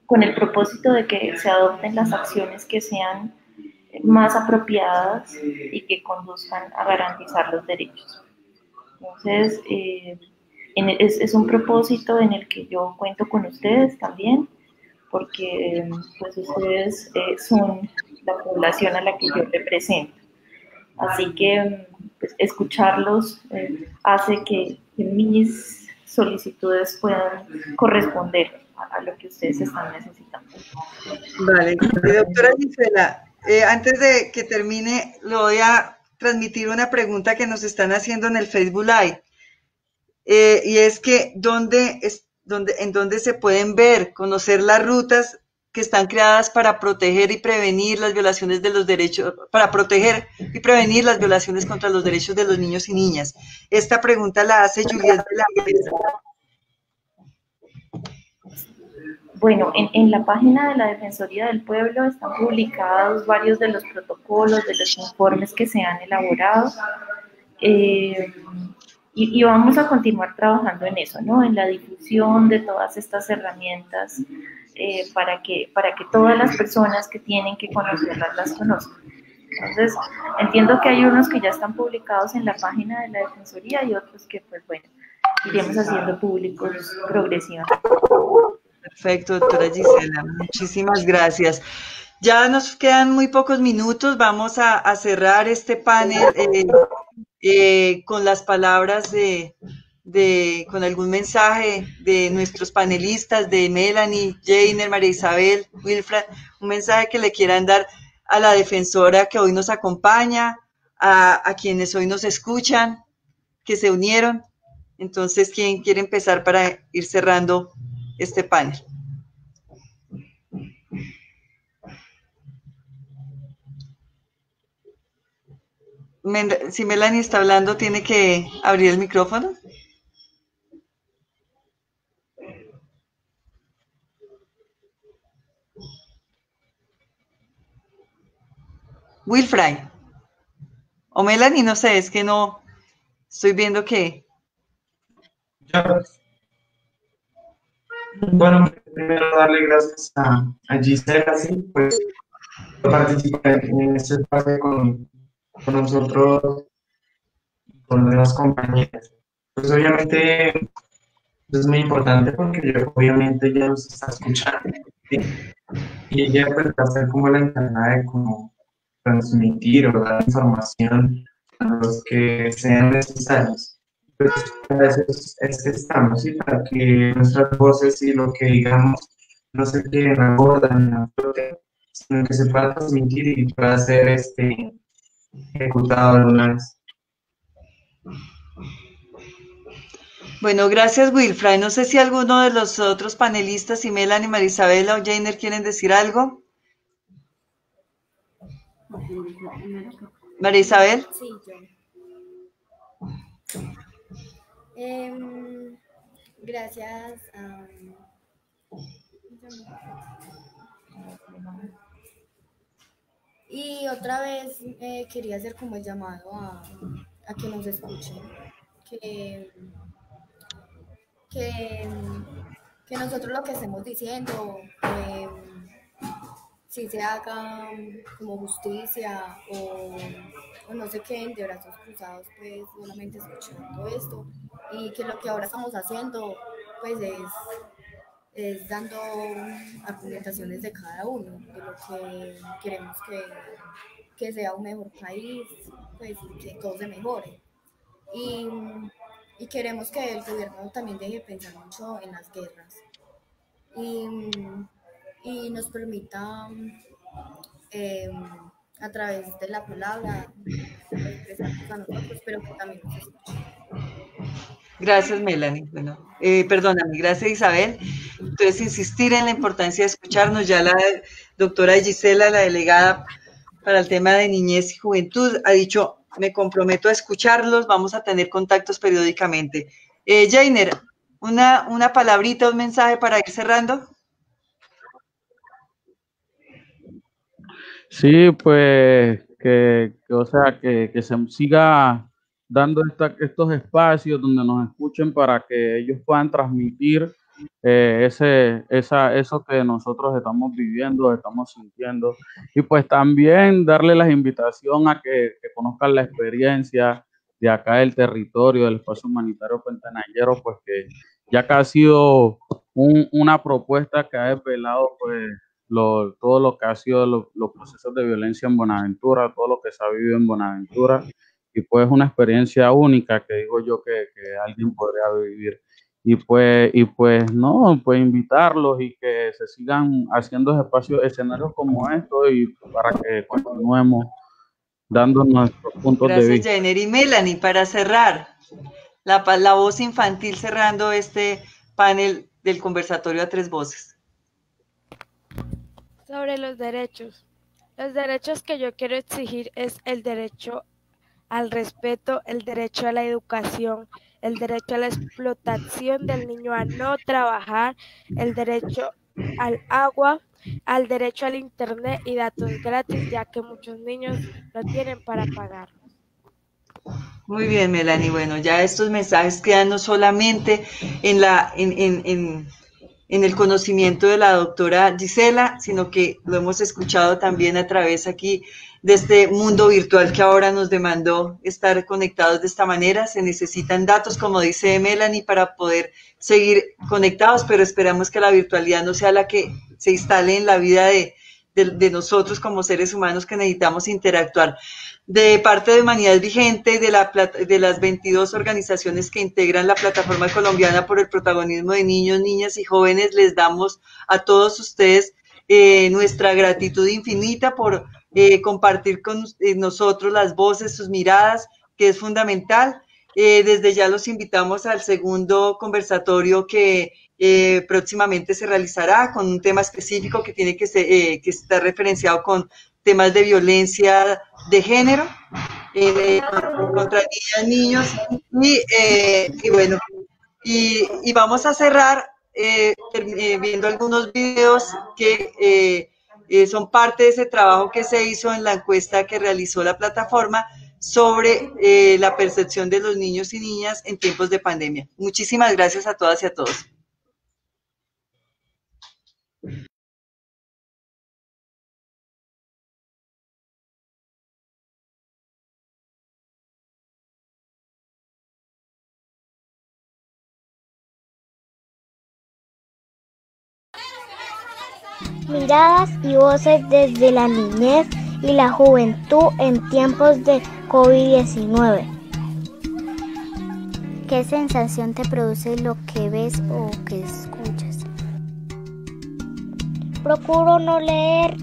con el propósito de que se adopten las acciones que sean más apropiadas y que conduzcan a garantizar los derechos. Entonces, es un propósito en el que yo cuento con ustedes también, porque pues ustedes son la población a la que yo represento. Así que pues, escucharlos hace que mis solicitudes puedan corresponder a lo que ustedes están necesitando. Vale, doctora Gisela, antes de que termine, le voy a transmitir una pregunta que nos están haciendo en el Facebook Live, y es que ¿en dónde se pueden ver, conocer las rutas que están creadas para proteger y prevenir las violaciones de los derechos, para proteger y prevenir las violaciones contra los derechos de los niños y niñas? Esta pregunta la hace Juliet de la Mesa. Bueno, en la página de la Defensoría del Pueblo están publicados varios de los protocolos, de los informes que se han elaborado, Y vamos a continuar trabajando en eso, ¿no? En la difusión de todas estas herramientas para que todas las personas que tienen que conocerlas las conozcan. Entonces, entiendo que hay unos que ya están publicados en la página de la Defensoría y otros que, pues bueno, iremos haciendo públicos progresivamente. Perfecto, doctora Gisela, muchísimas gracias. Ya nos quedan muy pocos minutos, vamos a cerrar este panel con las palabras con algún mensaje de nuestros panelistas, de Melanie, Jainer, María Isabel, Wilfra, un mensaje que le quieran dar a la defensora que hoy nos acompaña, a quienes hoy nos escuchan, que se unieron. Entonces, ¿quién quiere empezar para ir cerrando este panel? Si Melanie está hablando, tiene que abrir el micrófono. Wilfray. O Melanie, no sé, es que no estoy viendo que... Bueno, primero darle gracias a Gisela, sí, pues, por participar en este espacio con nosotros, con las demás compañeras. Pues obviamente es muy importante porque obviamente ella nos está escuchando, ¿sí? Y ella pues va a ser como la encargada de como transmitir o dar información a los que sean necesarios. Pues para eso es que estamos, ¿sí? Para que nuestras voces y lo que digamos no se queden a borda ni a flote, sino que se pueda transmitir y pueda ser ejecutado de una vez. Bueno, gracias Wilfray. No sé si alguno de los otros panelistas, si Melanie, Marisabela o Jainer quieren decir algo. María Isabel. Sí, yo. Gracias. Y otra vez quería hacer como el llamado a que nos escuchen, que nosotros lo que estemos diciendo, si se haga como justicia o no se queden de brazos cruzados, pues solamente escuchando esto, y que lo que ahora estamos haciendo pues es dando argumentaciones de cada uno, de lo que queremos que sea un mejor país, pues que todo se mejore. Y queremos que el gobierno también deje de pensar mucho en las guerras y nos permita a través de la palabra expresarnos a nosotros, pero que también nos escuchen. Gracias, Melanie. Bueno, perdóname, gracias, Isabel. Entonces, insistir en la importancia de escucharnos. Ya la doctora Gisela, la delegada para el tema de niñez y juventud, ha dicho, me comprometo a escucharlos, vamos a tener contactos periódicamente. Jainer, una palabrita, un mensaje para ir cerrando. Sí, pues que se siga dando estos espacios donde nos escuchen para que ellos puedan transmitir eso que nosotros estamos viviendo, estamos sintiendo, y pues también darle la invitación a que conozcan la experiencia de acá del territorio, del espacio humanitario Pentenallero, pues que ya que ha sido una propuesta que ha desvelado pues todo lo que ha sido los procesos de violencia en Buenaventura, todo lo que se ha vivido en Buenaventura, y pues una experiencia única que digo yo que alguien podría vivir. Y pues invitarlos y que se sigan haciendo escenarios como estos y para que continuemos dando nuestros puntos de vista. Gracias, Jainer. Y Melanie, para cerrar, la voz infantil cerrando este panel del conversatorio a tres voces. Sobre los derechos. Los derechos que yo quiero exigir es el derecho al respeto, el derecho a la educación, el derecho a la explotación del niño a no trabajar, el derecho al agua, al derecho al internet y datos gratis, ya que muchos niños no tienen para pagar. Muy bien, Melanie. Bueno, ya estos mensajes quedan no solamente en el conocimiento de la doctora Gisela, sino que lo hemos escuchado también a través aquí de este mundo virtual que ahora nos demandó estar conectados de esta manera. Se necesitan datos, como dice Melanie, para poder seguir conectados, pero esperamos que la virtualidad no sea la que se instale en la vida de nosotros como seres humanos que necesitamos interactuar. De parte de Humanidad Vigente, de las 22 organizaciones que integran la Plataforma Colombiana por el Protagonismo de Niños, Niñas y Jóvenes, les damos a todos ustedes nuestra gratitud infinita por compartir con nosotros las voces, sus miradas, que es fundamental. Desde ya los invitamos al segundo conversatorio que próximamente se realizará con un tema específico que tiene que estar referenciado con temas de violencia de género contra niñas, niños y bueno, y vamos a cerrar viendo algunos videos que son parte de ese trabajo que se hizo en la encuesta que realizó la plataforma sobre la percepción de los niños y niñas en tiempos de pandemia. Muchísimas gracias a todas y a todos. Miradas y voces desde la niñez y la juventud en tiempos de COVID-19. ¿Qué sensación te produce lo que ves o que escuchas? Procuro no leer,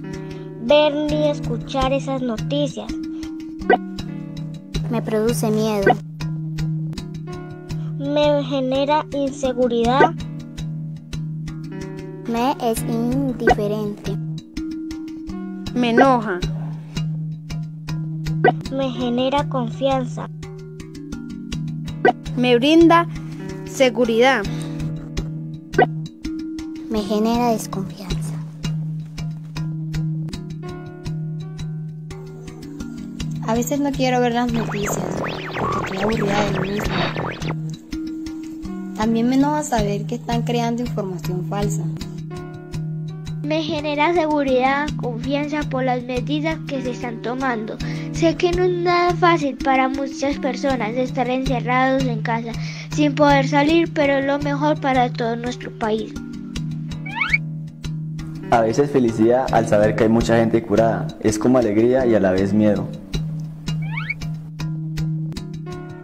ver ni escuchar esas noticias. Me produce miedo. Me genera inseguridad. Me es indiferente. Me enoja. Me genera confianza. Me brinda seguridad. Me genera desconfianza. A veces no quiero ver las noticias porque estoy aburrida de lo mismo. También me enoja saber que están creando información falsa. Me genera seguridad, confianza por las medidas que se están tomando. Sé que no es nada fácil para muchas personas estar encerrados en casa sin poder salir, pero es lo mejor para todo nuestro país. A veces felicidad al saber que hay mucha gente curada. Es como alegría y a la vez miedo.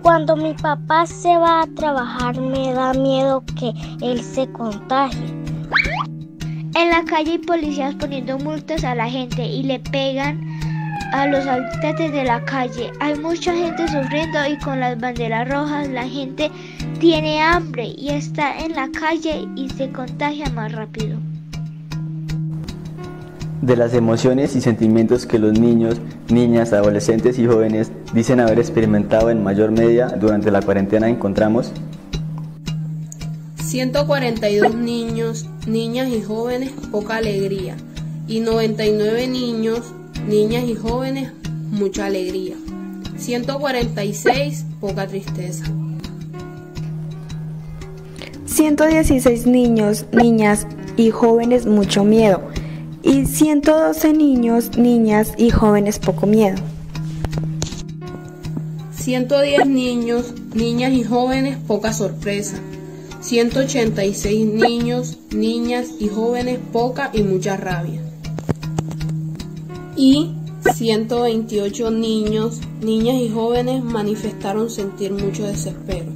Cuando mi papá se va a trabajar me da miedo que él se contagie. En la calle hay policías poniendo multas a la gente y le pegan a los habitantes de la calle. Hay mucha gente sufriendo y con las banderas rojas la gente tiene hambre y está en la calle y se contagia más rápido. De las emociones y sentimientos que los niños, niñas, adolescentes y jóvenes dicen haber experimentado en mayor medida durante la cuarentena encontramos 142 niños, niñas y jóvenes, poca alegría. Y 99 niños, niñas y jóvenes, mucha alegría. 146, poca tristeza. 116 niños, niñas y jóvenes, mucho miedo. Y 112 niños, niñas y jóvenes, poco miedo. 110 niños, niñas y jóvenes, poca sorpresa. 186 niños, niñas y jóvenes, poca y mucha rabia. Y 128 niños, niñas y jóvenes manifestaron sentir mucho desespero.